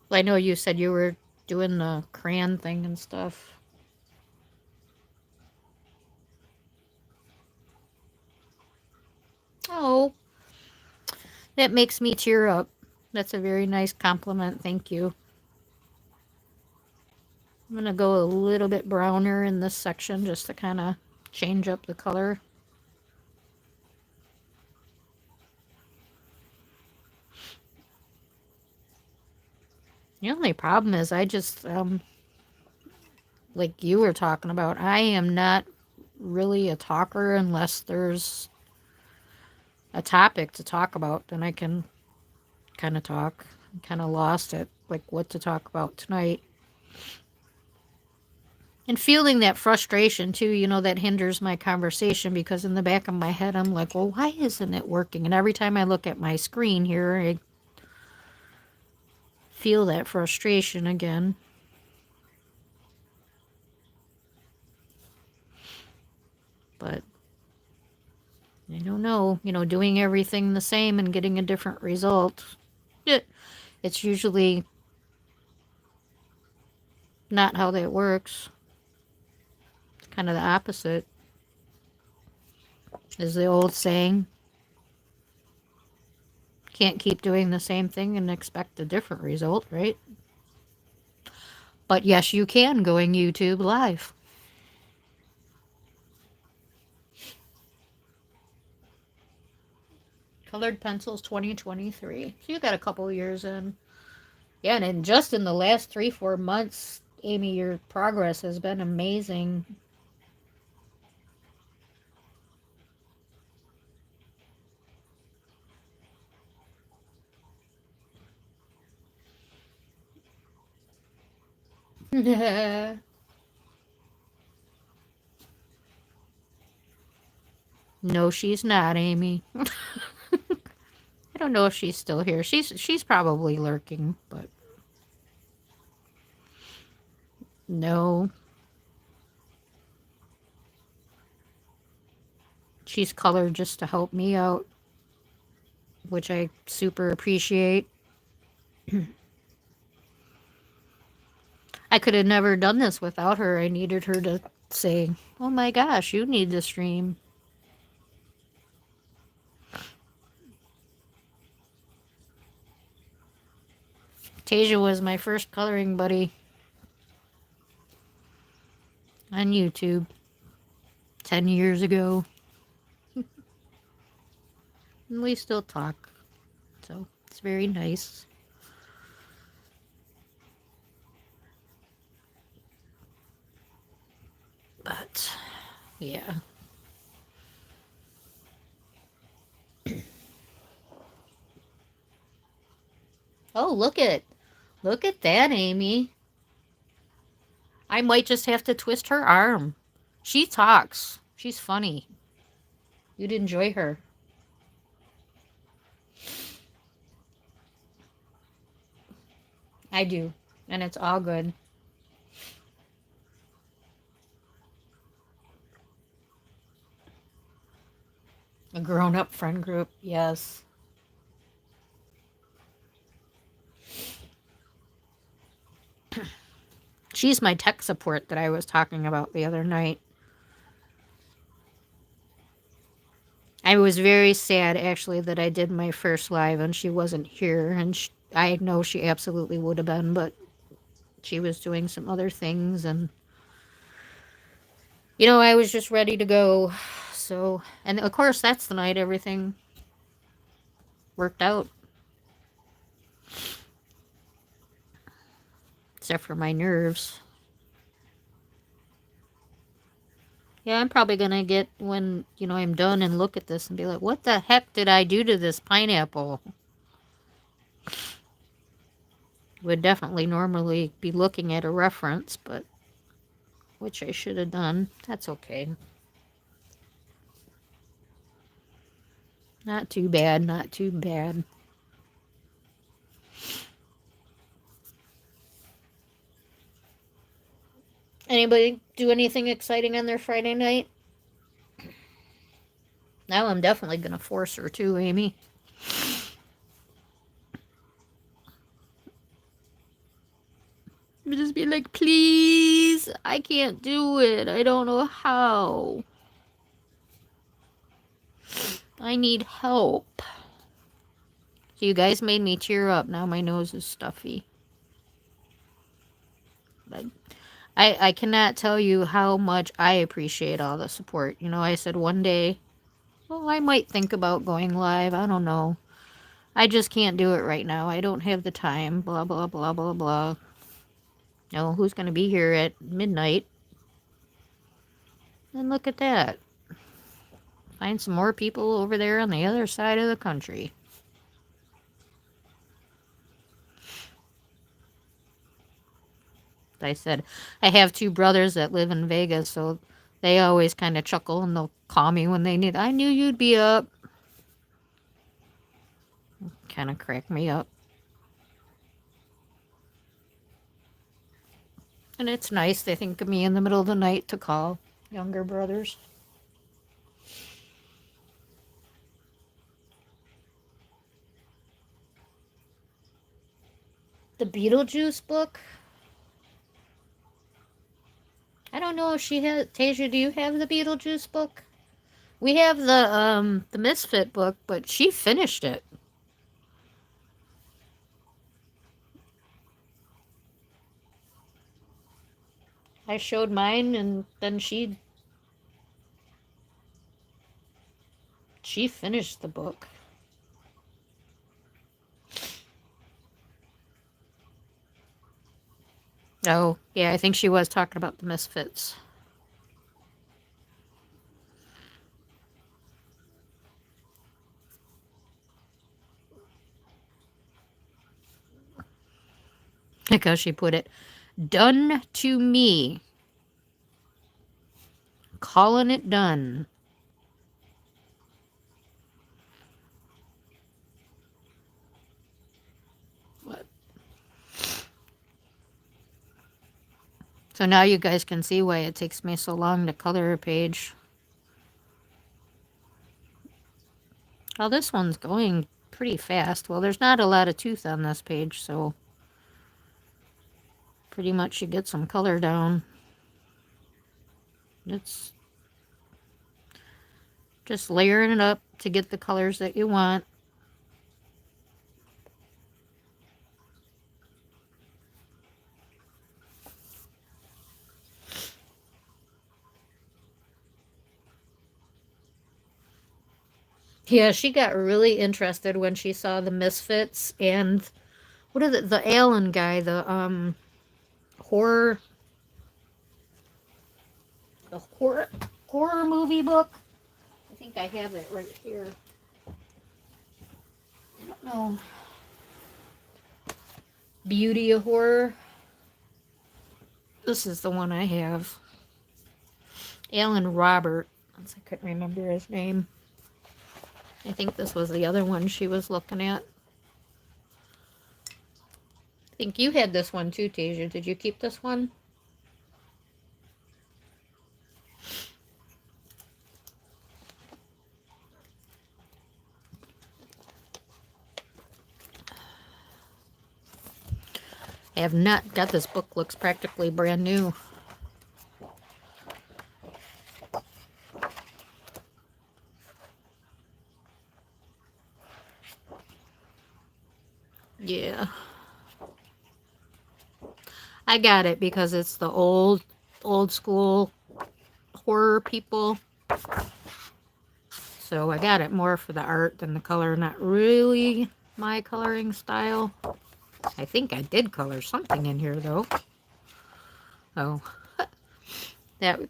Well, I know you said you were doing the crayon thing and stuff. Oh, that makes me tear up. That's a very nice compliment. Thank you. I'm going to go a little bit browner in this section just to kind of change up the color. The only problem is I just, like you were talking about, I am not really a talker unless there's a topic to talk about. Then I can kind of talk. I'm kind of lost at like what to talk about tonight. And feeling that frustration too, that hinders my conversation because in the back of my head, I'm like, well, why isn't it working? And every time I look at my screen here, I feel that frustration again. But I don't know, doing everything the same and getting a different result. It's usually not how that works. It's kind of the opposite, is the old saying. Can't keep doing the same thing and expect a different result, right? But yes, you can going YouTube live. Colored Pencils 2023. So you got a couple years in. Yeah, and just in the last 3-4 months, Amy, your progress has been amazing. No, she's not, Amy. I don't know if she's still here. She's probably lurking, but no. She's colored just to help me out, which I super appreciate. I could have never done this without her. I needed her to say, "Oh my gosh, you need to stream." Tasia was my first coloring buddy on YouTube 10 years ago. And we still talk, so it's very nice. But, yeah. Oh, look at that, Amy. I might just have to twist her arm. She talks. She's funny. You'd enjoy her. I do, and it's all good. A grown-up friend group, yes. She's my tech support that I was talking about the other night. I was very sad, actually, that I did my first live and she wasn't here. And I know she absolutely would have been, but she was doing some other things. And, you know, I was just ready to go. So, and of course, that's the night everything worked out. Except for my nerves. Yeah, I'm probably going to get, when, you know, I'm done and look at this and be like, what the heck did I do to this pineapple? Would definitely normally be looking at a reference, but which I should have done. That's okay. Not too bad, not too bad. Anybody do anything exciting on their Friday night? Now I'm definitely going to force her to, Amy. Just be like, please, I can't do it. I don't know how. I need help. So you guys made me tear up. Now my nose is stuffy. But I cannot tell you how much I appreciate all the support. You know, I said one day, well, I might think about going live. I don't know. I just can't do it right now. I don't have the time. Blah, blah, blah, blah, blah. No, who's going to be here at midnight? And look at that. Find some more people over there on the other side of the country. I said, I have two brothers that live in Vegas, so they always kind of chuckle and they'll call me when they need. I knew you'd be up. Kind of crack me up. And it's nice they think of me in the middle of the night to call younger brothers. The Beetlejuice book? I don't know if she has. Tasia, do you have the Beetlejuice book? We have the Misfit book, but she finished it. I showed mine, and then she finished the book. Oh, yeah, I think she was talking about the Misfits. Because she put it, done to me. Calling it done. What? So now you guys can see why it takes me so long to color a page. Well, this one's going pretty fast. Well, there's not a lot of tooth on this page, so pretty much you get some color down. It's just layering it up to get the colors that you want. Yeah, she got really interested when she saw the Misfits and what is it, the Allen guy, the horror the horror movie book. I think I have it right here. I don't know. Beauty of Horror. This is the one I have. Alan Robert. I couldn't remember his name. I think this was the other one she was looking at. I think you had this one too, Tasia. Did you keep this one? I have not got this book. Looks practically brand new. Yeah. I got it because it's the old school horror people. So I got it more for the art than the color. Not really my coloring style. I think I did color something in here though. Oh, that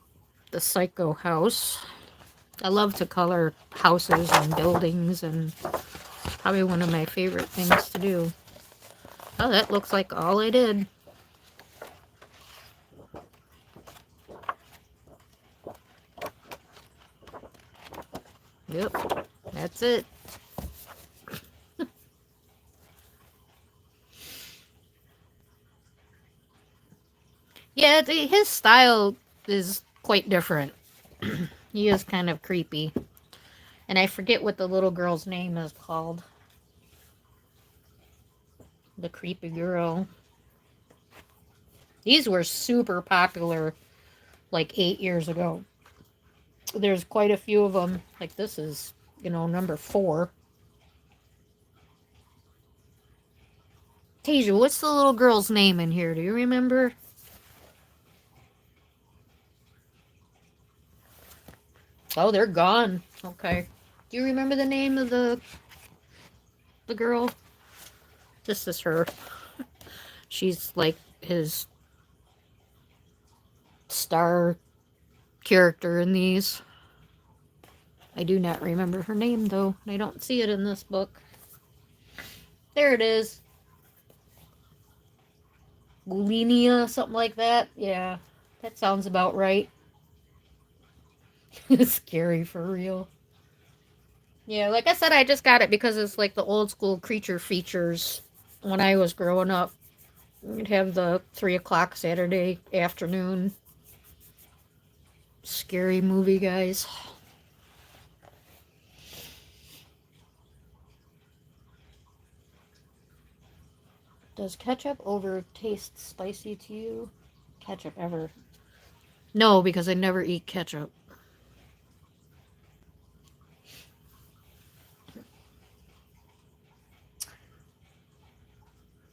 the Psycho house. I love to color houses and buildings, and probably one of my favorite things to do. Oh, that looks like all I did. Yep, that's it. Yeah, his style is quite different. He is kind of creepy. And I forget what the little girl's name is called. The creepy girl. These were super popular like 8 years ago. There's quite a few of them. Like this is, number 4. Tasia, what's the little girl's name in here? Do you remember? Oh, they're gone. Okay. Do you remember the name of the girl? This is her. She's like his star character in these. I do not remember her name though. I don't see it in this book. There it is. Bulinia, something like that. Yeah, that sounds about right. It's scary for real. Yeah, like I said, I just got it because it's like the old school creature features when I was growing up. You'd have the 3 o'clock Saturday afternoon scary movie guys. Does ketchup over taste spicy to you? Ketchup ever? No, because I never eat ketchup.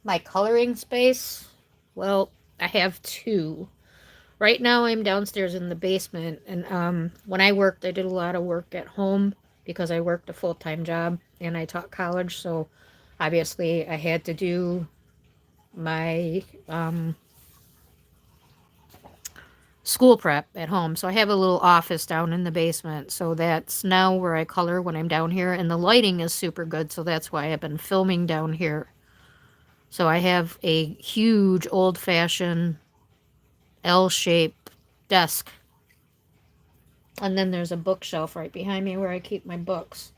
My coloring space? Well, I have 2. Right now I'm downstairs in the basement, and when I worked, I did a lot of work at home because I worked a full-time job and I taught college, so obviously I had to do my school prep at home. So I have a little office down in the basement. So that's now where I color when I'm down here. And the lighting is super good. So that's why I've been filming down here. So I have a huge old-fashioned L-shaped desk. And then there's a bookshelf right behind me where I keep my books.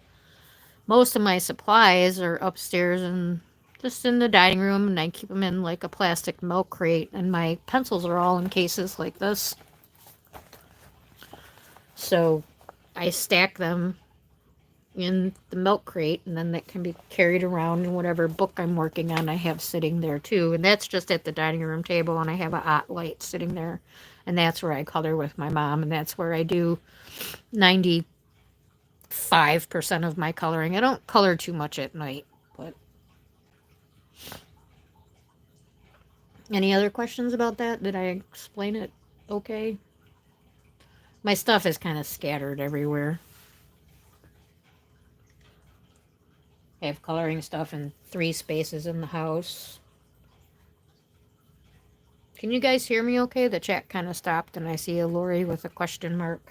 Most of my supplies are upstairs and just in the dining room, and I keep them in like a plastic milk crate. And my pencils are all in cases like this. So I stack them in the milk crate, and then that can be carried around in whatever book I'm working on I have sitting there too. And that's just at the dining room table, and I have a hot light sitting there. And that's where I color with my mom, and that's where I do 95% of my coloring. I don't color too much at night, but any other questions about that? Did I explain it okay? My stuff is kind of scattered everywhere. I have coloring stuff in 3 spaces in the house. Can you guys hear me okay? The chat kind of stopped and I see a Lorri with a question mark.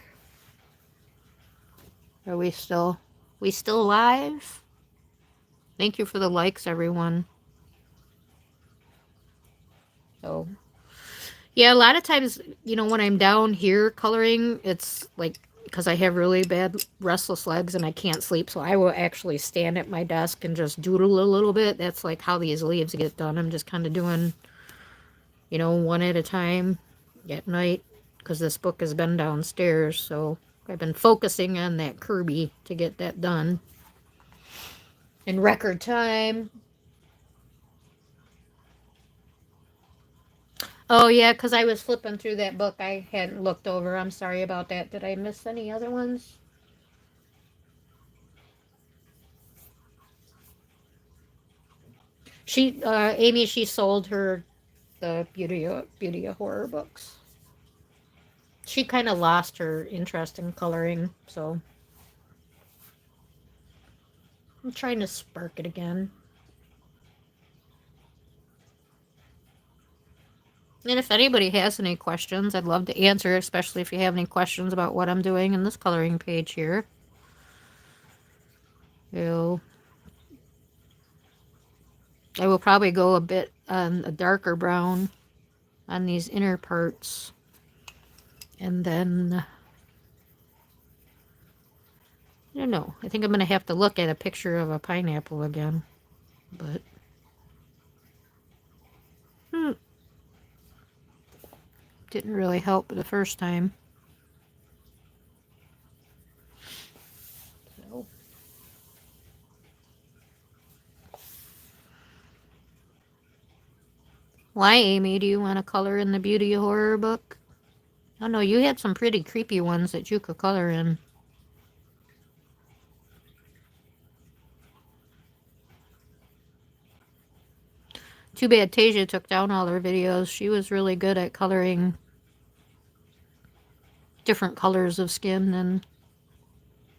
Are we still live? Thank you for the likes, everyone. So, yeah, a lot of times, you know, when I'm down here coloring, it's like because I have really bad restless legs and I can't sleep, so I will actually stand at my desk and just doodle a little bit. That's like how these leaves get done. I'm just kind of doing, you know, one at a time at night because this book has been downstairs, so I've been focusing on that Kirby to get that done in record time. Oh, yeah, because I was flipping through that book I hadn't looked over. I'm sorry about that. Did I miss any other ones? Amy, she sold the Beauty of Horror books. She kind of lost her interest in coloring, so I'm trying to spark it again. And if anybody has any questions, I'd love to answer, especially if you have any questions about what I'm doing in this coloring page here. I will probably go a bit on a darker brown on these inner parts. And then, I don't know. I think I'm going to have to look at a picture of a pineapple again. But, didn't really help the first time. So. Why, Amy, do you want to color in the Beauty of Horror book? Oh, no, you had some pretty creepy ones that you could color in. Too bad Tasia took down all her videos. She was really good at coloring different colors of skin than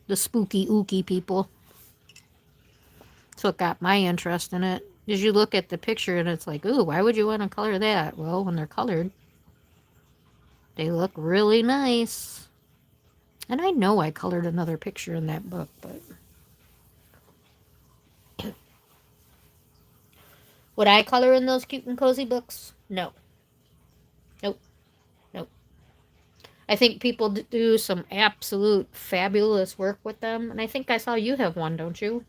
the spooky ooky people. So it got my interest in it. As you look at the picture and it's like, ooh, why would you want to color that? Well, when they're colored, they look really nice. And I know I colored another picture in that book, but would I color in those cute and cozy books? No. Nope. Nope. I think people do some absolute fabulous work with them. And I think I saw you have one, don't you?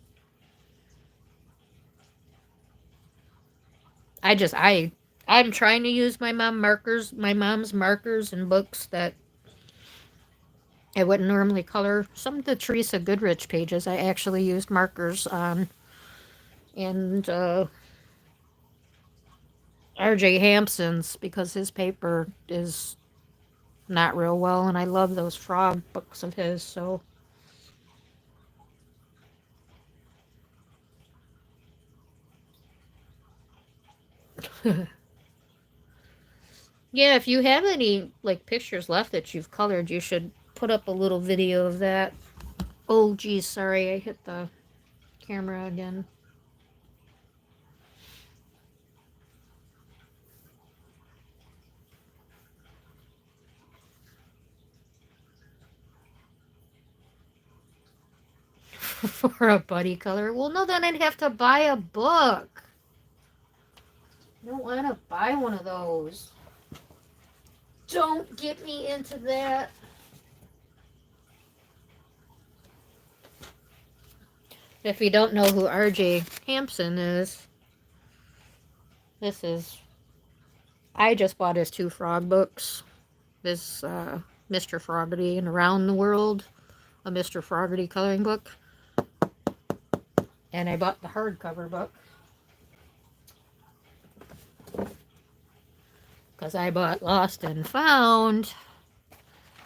I'm trying to use my mom's markers and books that I wouldn't normally color. Some of the Teresa Goodrich pages I actually used markers on. And R.J. Hampson's, because his paper is not real well, and I love those frog books of his, so. Yeah, if you have any, like, pictures left that you've colored, you should put up a little video of that. Oh, geez, sorry, I hit the camera again. for a buddy color. Well, no, then I'd have to buy a book. I don't want to buy one of those. Don't get me into that. If you don't know who R.J. Hampson is, this is... I just bought his 2 frog books. This Mr. Froggerty and Around the World, a Mr. Froggerty coloring book. And I bought the hardcover book. Because I bought Lost and Found.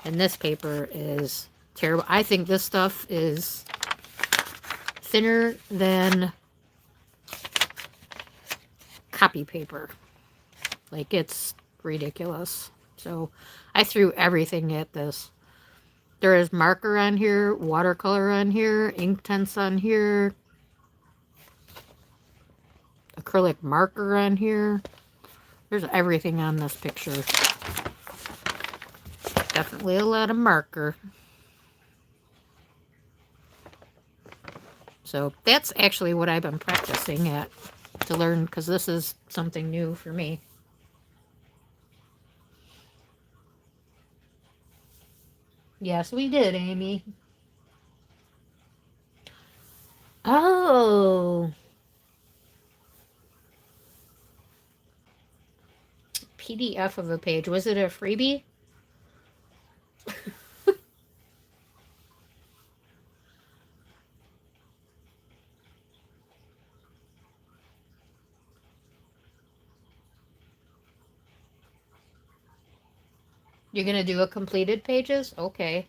And this paper is terrible. I think this stuff is thinner than copy paper. Like, it's ridiculous. So I threw everything at this. There is marker on here, watercolor on here, ink tints on here, acrylic marker on here. There's everything on this picture. Definitely a lot of marker. So that's actually what I've been practicing at to learn, because this is something new for me. Yes, we did, Amy. Oh. PDF of a page. Was it a freebie? You're going to do a completed pages? Okay.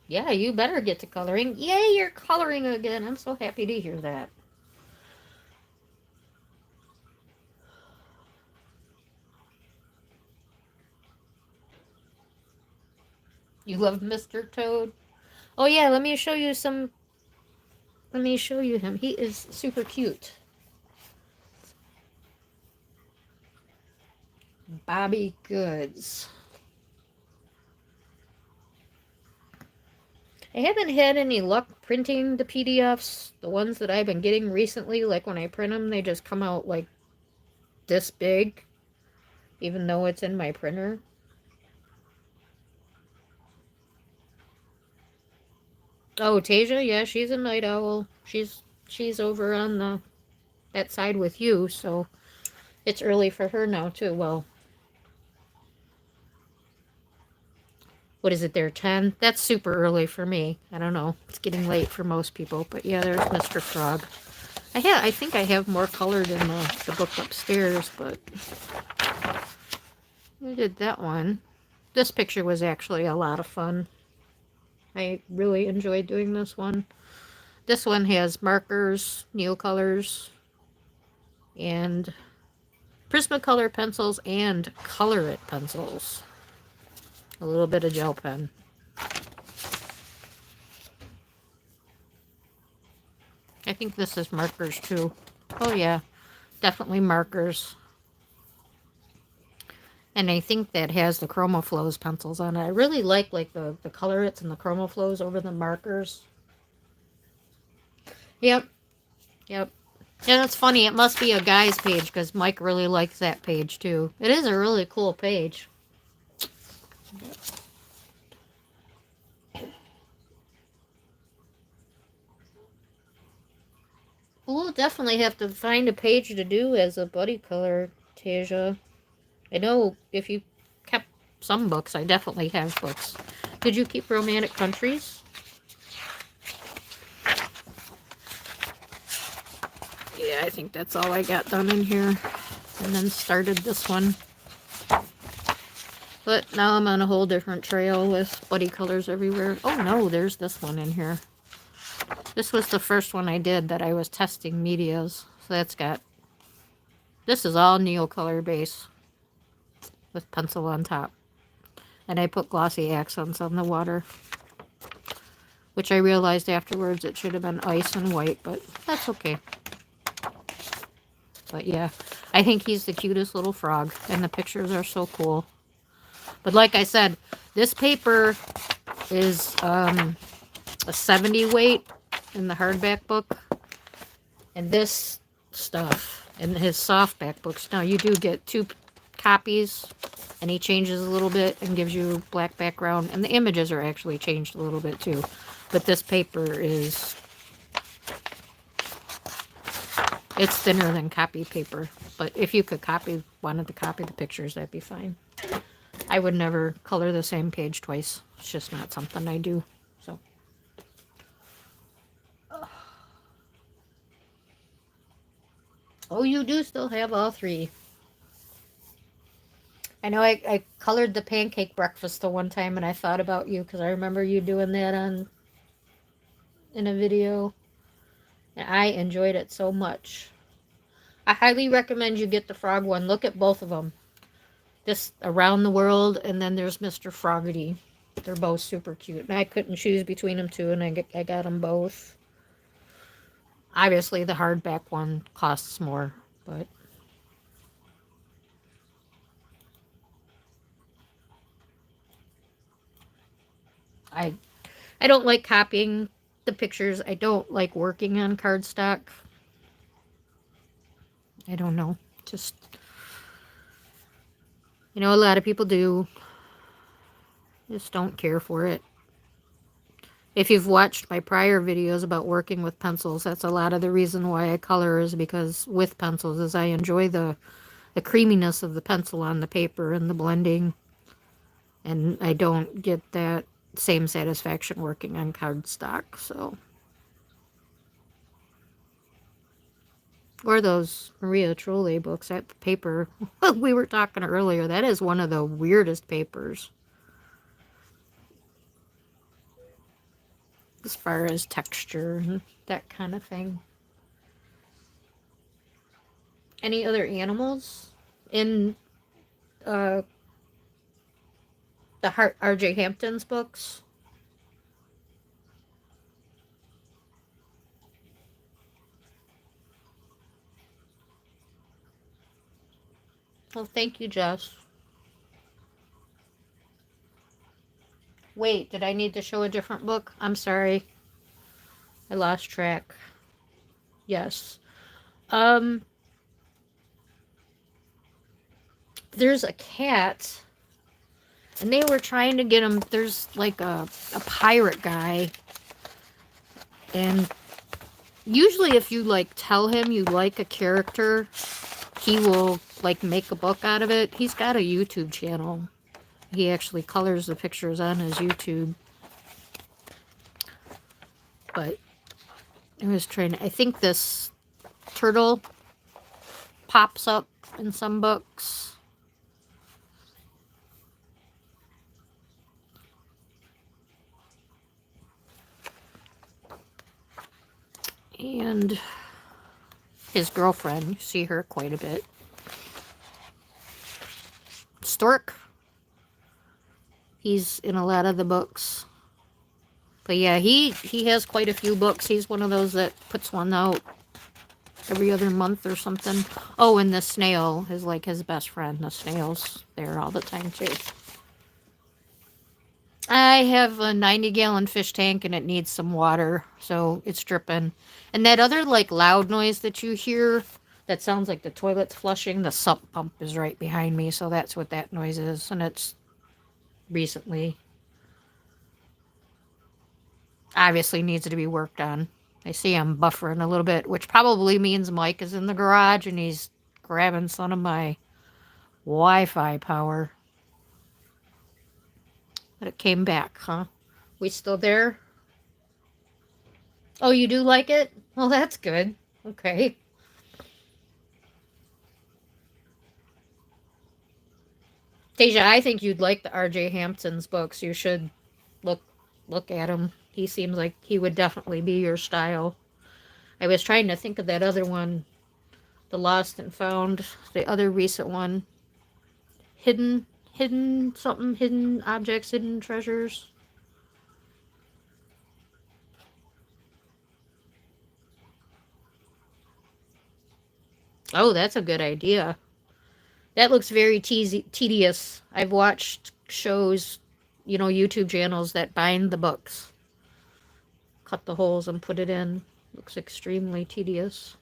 Yeah, you better get to coloring. Yay, you're coloring again. I'm so happy to hear that. You love Mr. Toad? Oh yeah, let me show you some... Let me show you him. He is super cute. Bobby Goods. I haven't had any luck printing the PDFs. The ones that I've been getting recently, like when I print them, they just come out like this big, even though it's in my printer. Oh, Tasia, yeah, she's a night owl. She's over on that side with you, so it's early for her now too. Well, what is it there, 10? That's super early for me. I don't know. It's getting late for most people, but yeah, there's Mr. Frog. I think I have more colored in the book upstairs, but I did that one. This picture was actually a lot of fun. I really enjoyed doing this one. This one has markers, Neocolors, and Prismacolor pencils and Color It pencils. A little bit of gel pen. I think this is markers too. Oh yeah, definitely markers. And I think that has the Chromaflows pencils on it. I really like the Color It's and the Chromaflows over the markers. Yep. Yep. Yeah, that's funny. It must be a guy's page because Mike really likes that page too. It is a really cool page. We'll definitely have to find a page to do as a buddy color, Tasia. I know if you kept some books, I definitely have books. Did you keep Romantic Countries? Yeah, I think that's all I got done in here. And then started this one. But now I'm on a whole different trail with buddy colors everywhere. Oh no, there's this one in here. This was the first one I did that I was testing medias. So that's got... This is all Neocolor base with pencil on top. And I put glossy accents on the water. Which I realized afterwards it should have been ice and white, but that's okay. But yeah, I think he's the cutest little frog, and the pictures are so cool. But like I said, this paper is a 70 weight, in the hardback book, and this stuff in his softback books. Now, you do get 2 copies, and he changes a little bit and gives you black background, and the images are actually changed a little bit too. But this paper is, it's thinner than copy paper. But if you could wanted to copy the pictures, that'd be fine. I would never color the same page twice. It's just not something I do. So. Oh, you do still have all 3. I know I colored the pancake breakfast the one time, and I thought about you because I remember you doing that in a video, and I enjoyed it so much. I highly recommend you get the frog one. Look at both of them. This Around the World, and then there's Mr. Froggy. They're both super cute, and I couldn't choose between them two, and I got them both. Obviously, the hardback one costs more, but I don't like copying the pictures. I don't like working on cardstock. I don't know. Just, a lot of people do. Just don't care for it. If you've watched my prior videos about working with pencils, that's a lot of the reason why I color, is because with pencils is I enjoy the creaminess of the pencil on the paper and the blending. And I don't get that same satisfaction working on cardstock, so. Or those Maria Trolle books, that paper we were talking earlier, that is one of the weirdest papers as far as texture and that kind of thing. Any other animals in the R.J. Hampton's books? Well, thank you, Jess. Wait, did I need to show a different book? I'm sorry. I lost track. Yes. There's a cat, and they were trying to get him. There's like a pirate guy, and usually if you like tell him you like a character, he will like make a book out of it. He's got a YouTube channel. He actually colors the pictures on his YouTube. But I was trying to, I think this turtle pops up in some books. And his girlfriend, you see her quite a bit. Stork. He's in a lot of the books. But yeah, he has quite a few books. He's one of those that puts one out every other month or something. Oh, and the snail is like his best friend. The snail's there all the time too. I have a 90-gallon fish tank, and it needs some water, so it's dripping. And that other like loud noise that you hear, that sounds like the toilet's flushing, the sump pump is right behind me, so that's what that noise is. And it's recently, obviously needs to be worked on. I see I'm buffering a little bit, which probably means Mike is in the garage and he's grabbing some of my Wi-Fi power. But it came back, huh? We still there? Oh, you do like it? Well, that's good. Okay. Deja, I think you'd like the R.J. Hampton's books. You should look at him. He seems like he would definitely be your style. I was trying to think of that other one, The Lost and Found, the other recent one. Hidden something, hidden objects, hidden treasures. Oh, that's a good idea. That looks very tedious. I've watched shows, YouTube channels that bind the books. cut the holes and put it in. Looks extremely tedious.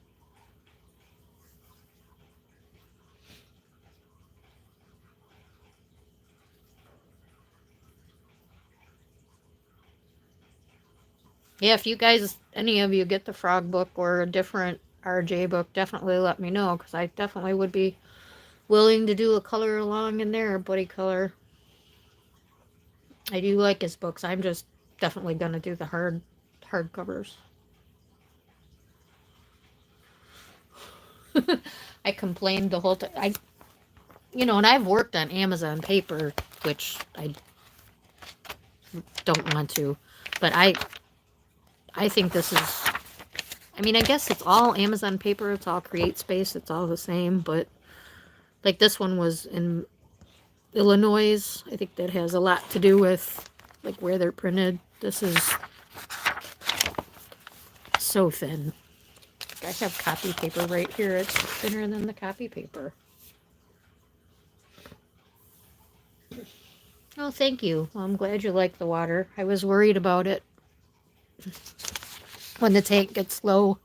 Yeah, if you guys, any of you get the frog book or a different RJ book, definitely let me know, because I definitely would be willing to do a color along in there, a buddy color. I do like his books. I'm just definitely gonna do the hard covers. I complained the whole time. And I've worked on Amazon paper, which I don't want to, but I think this is. I mean, I guess it's all Amazon paper. It's all Create Space. It's all the same, but like this one was in Illinois. I think that has a lot to do with like where they're printed. This is so thin. I have copy paper right here. It's thinner than the copy paper. Oh, thank you. Well, I'm glad you like the water. I was worried about it when the tank gets low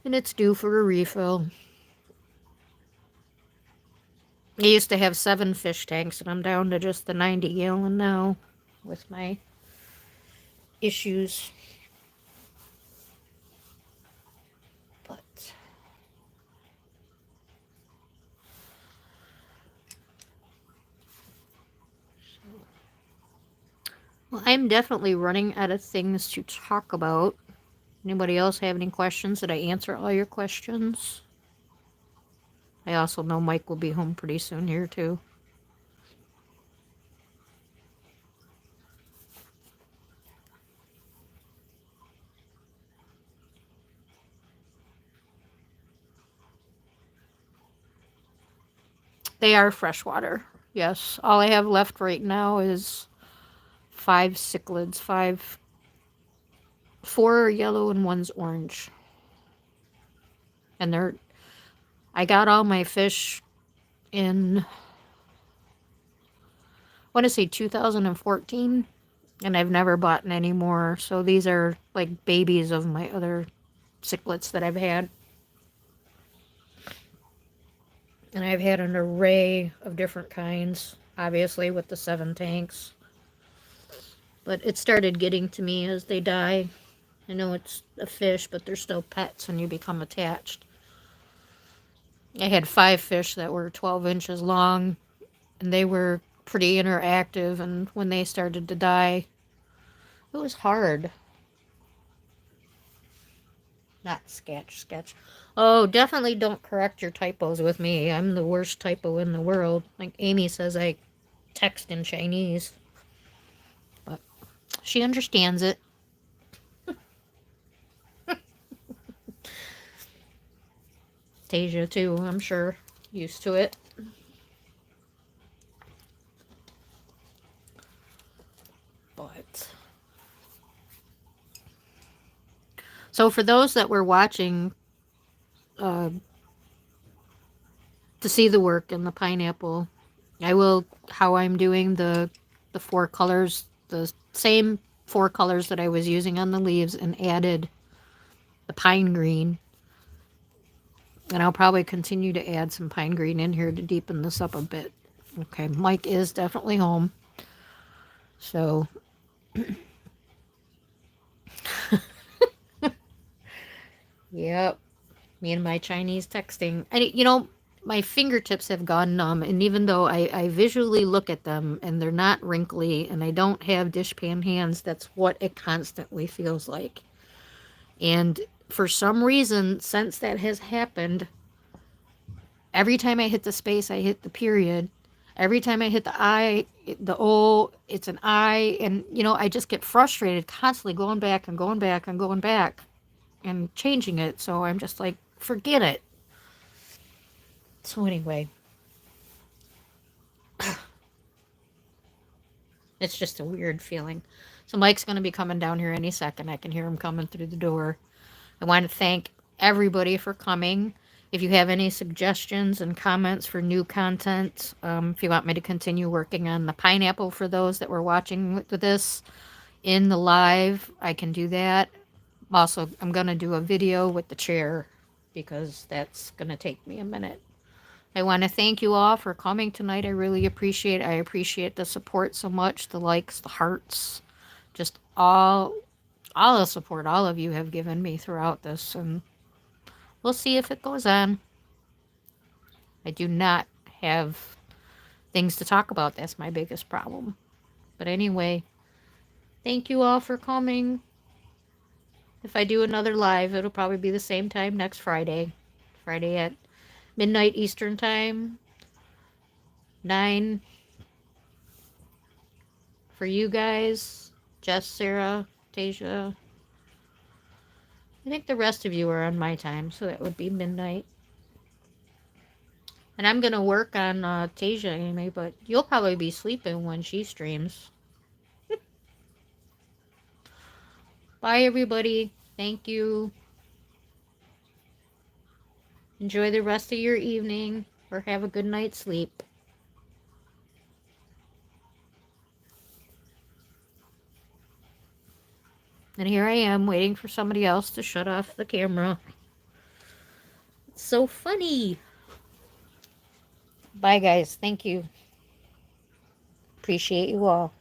and it's due for a refill. I used to have 7 fish tanks, and I'm down to just the 90-gallon now with my issues. But well, I'm definitely running out of things to talk about. Anybody else have any questions? Did I answer all your questions? I also know Mike will be home pretty soon here, too. They are freshwater. Yes. All I have left right now is 5 cichlids. 4 are yellow and 1's orange. And I got all my fish in, I want to say 2014, and I've never bought any more. So these are like babies of my other cichlids that I've had. And I've had an array of different kinds, obviously, with the 7 tanks. But it started getting to me as they die. I know it's a fish, but they're still pets and you become attached. I had 5 fish that were 12 inches long, and they were pretty interactive, and when they started to die, it was hard. Not sketch. Oh, definitely don't correct your typos with me. I'm the worst typo in the world. Like Amy says, I text in Chinese. But she understands it. Tasia, too, I'm sure. Used to it. But so for those that were watching to see the work in the pineapple, I will how I'm doing the 4 colors, the same 4 colors that I was using on the leaves, and added the pine green. And I'll probably continue to add some pine green in here to deepen this up a bit. Okay, Mike is definitely home. So yep, me and my Chinese texting. And my fingertips have gone numb, and even though I visually look at them and they're not wrinkly and I don't have dishpan hands, that's what it constantly feels like. And for some reason, since that has happened, every time I hit the space, I hit the period. Every time I hit the I, the O, it's an I. And, I just get frustrated constantly going back and going back and going back and changing it. So I'm just like, forget it. So anyway, it's just a weird feeling. So Mike's going to be coming down here any second. I can hear him coming through the door. I want to thank everybody for coming. If you have any suggestions and comments for new content, if you want me to continue working on the pineapple for those that were watching with this, in the live, I can do that. Also, I'm going to do a video with the chair because that's going to take me a minute. I want to thank you all for coming tonight. I really appreciate it. I appreciate the support so much, the likes, the hearts, just all the support all of you have given me throughout this, and we'll see if it goes on. I do not have things to talk about. That's my biggest problem. But anyway, thank you all for coming. If I do another live, it'll probably be the same time next Friday. Friday at midnight Eastern Time. 9 for you guys. Jess, Sarah, Tasia. I think the rest of you are on my time, so that would be midnight. And I'm going to work on Tasia anyway, but you'll probably be sleeping when she streams. Bye, everybody. Thank you. Enjoy the rest of your evening, or have a good night's sleep. And here I am waiting for somebody else to shut off the camera. It's so funny. Bye, guys. Thank you. Appreciate you all.